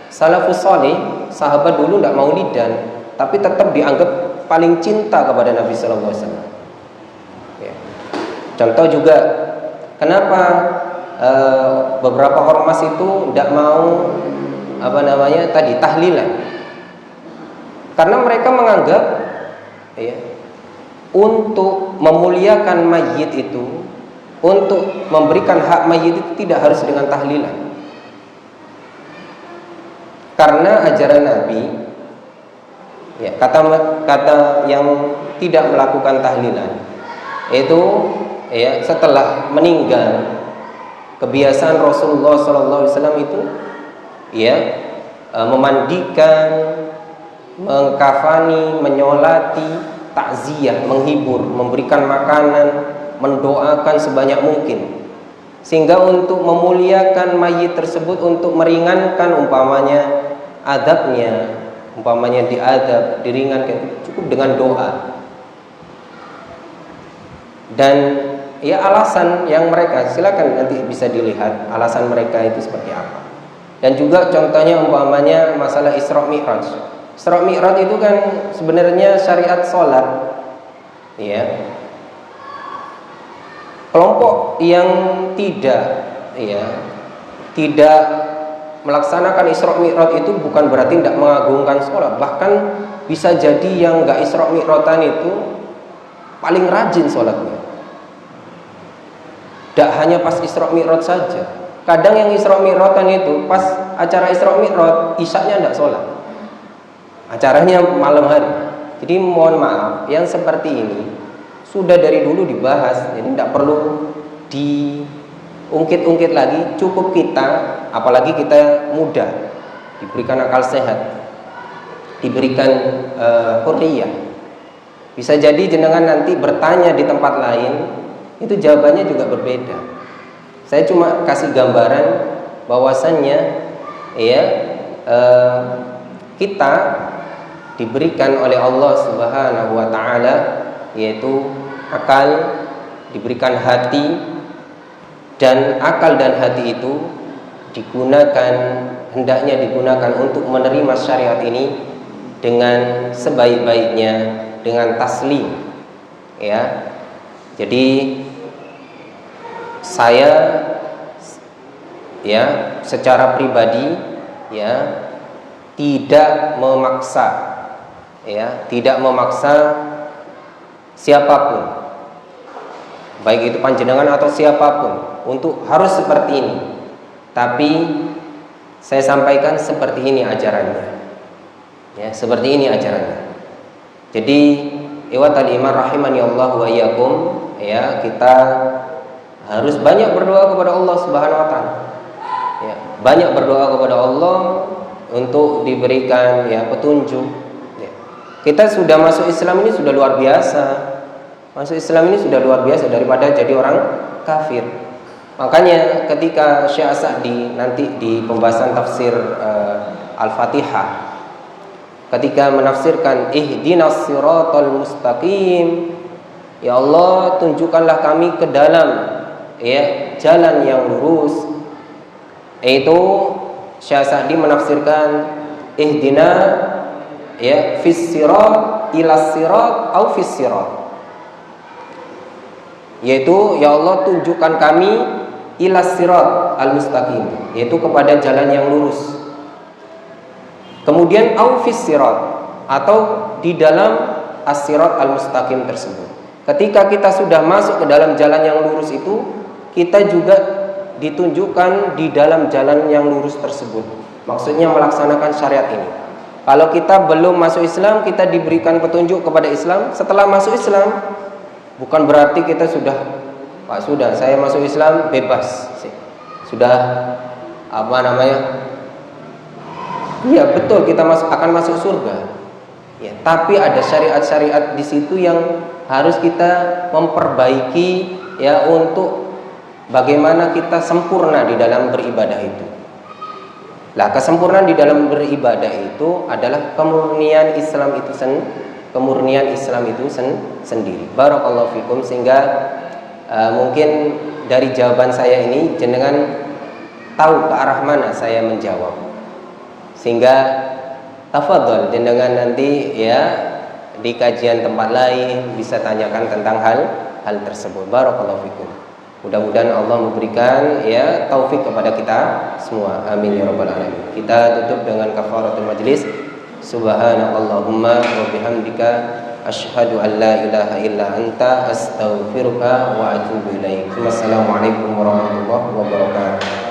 salafus salih, sahabat dulu tidak maulidan, tapi tetap dianggap paling cinta kepada Nabi Sallallahu Alaihi Wasallam. Ya. Contoh juga, kenapa beberapa ormas itu tidak mau tahlilan? Karena mereka menganggap ya, untuk memuliakan mayit itu, untuk memberikan hak mayit itu tidak harus dengan tahlilan. Karena ajaran Nabi ya, kata yang tidak melakukan tahlilan itu ya, setelah meninggal, kebiasaan Rasulullah SAW itu ya memandikan, mengkafani, menyolati, takziah, menghibur, memberikan makanan, mendoakan sebanyak mungkin, sehingga untuk memuliakan mayit tersebut, untuk meringankan umpamanya adabnya, umpamanya diadab, diringankan, cukup dengan doa. Dan ya alasan yang mereka, silakan nanti bisa dilihat alasan mereka itu seperti apa. Dan juga contohnya umpamanya masalah Isra Mi'raj. Isra Mi'raj itu kan sebenarnya syariat sholat ya. Kelompok yang tidak melaksanakan Isra Mi'raj itu bukan berarti tidak mengagungkan sholat. Bahkan bisa jadi yang nggak Isra Mi'rajan itu paling rajin sholatnya. Tidak hanya pas Isra Mi'raj saja. Kadang yang Isra Mi'rajan itu pas acara Isra Mi'raj, isyaknya tidak sholat, acaranya malam hari. Jadi mohon maaf, yang seperti ini sudah dari dulu dibahas, jadi tidak perlu diungkit-ungkit lagi. Cukup kita, apalagi kita muda, diberikan akal sehat, diberikan hurriyah. Bisa jadi jenengan nanti bertanya di tempat lain, itu jawabannya juga berbeda. Saya cuma kasih gambaran bahwasannya ya kita diberikan oleh Allah Subhanahu wa taala yaitu akal, diberikan hati, dan akal dan hati itu hendaknya digunakan untuk menerima syariat ini dengan sebaik-baiknya, dengan taslim, ya. Jadi saya ya secara pribadi ya tidak memaksa siapapun, baik itu panjenengan atau siapapun, untuk harus seperti ini. Tapi saya sampaikan seperti ini ajarannya. Ya, seperti ini ajarannya. Jadi, ikhwatal iman rahimani Allah wa iyyakum, ya, kita harus banyak berdoa kepada Allah Subhanahu wa taala. Ya, banyak berdoa kepada Allah untuk diberikan ya petunjuk. Ya. Kita sudah masuk Islam ini sudah luar biasa. Masuk Islam ini sudah luar biasa daripada jadi orang kafir. Makanya ketika Syekh As-Sa'di nanti di pembahasan tafsir Al-Fatihah, ketika menafsirkan ihdinas siratal mustaqim, ya Allah tunjukkanlah kami ke dalam ya jalan yang lurus, itu Syekh As-Sa'di menafsirkan ihdina ya fis sirat ila sirat au fis sirat, yaitu ya Allah tunjukkan kami ila sirat al-mustaqim, yaitu kepada jalan yang lurus. Kemudian au fis sirat, atau di dalam as-sirat al-mustaqim tersebut. Ketika kita sudah masuk ke dalam jalan yang lurus itu, kita juga ditunjukkan di dalam jalan yang lurus tersebut. Maksudnya melaksanakan syariat ini. Kalau kita belum masuk Islam, kita diberikan petunjuk kepada Islam. Setelah masuk Islam, bukan berarti kita sudah saya masuk Islam bebas, sudah iya betul kita akan masuk surga. Ya, tapi ada syariat-syariat di situ yang harus kita memperbaiki ya untuk bagaimana kita sempurna di dalam beribadah itu. Lah, kesempurnaan di dalam beribadah itu adalah kemurnian Islam itu sendiri. Barakallahu fikum. Sehingga mungkin dari jawaban saya ini jenengan tahu ke arah mana saya menjawab, sehingga tafadhol jenengan nanti ya di kajian tempat lain bisa tanyakan tentang hal tersebut. Barakallahu fikum. Mudah-mudahan Allah memberikan ya taufik kepada kita semua. Amin ya rabbal alamin. Kita tutup dengan kafaratul majlis. Subhanakallahumma wa bihamdika asyhadu an la ilaha illa anta astaghfiruka wa atubu ilaik. Wassalamualaikum warahmatullahi wabarakatuh.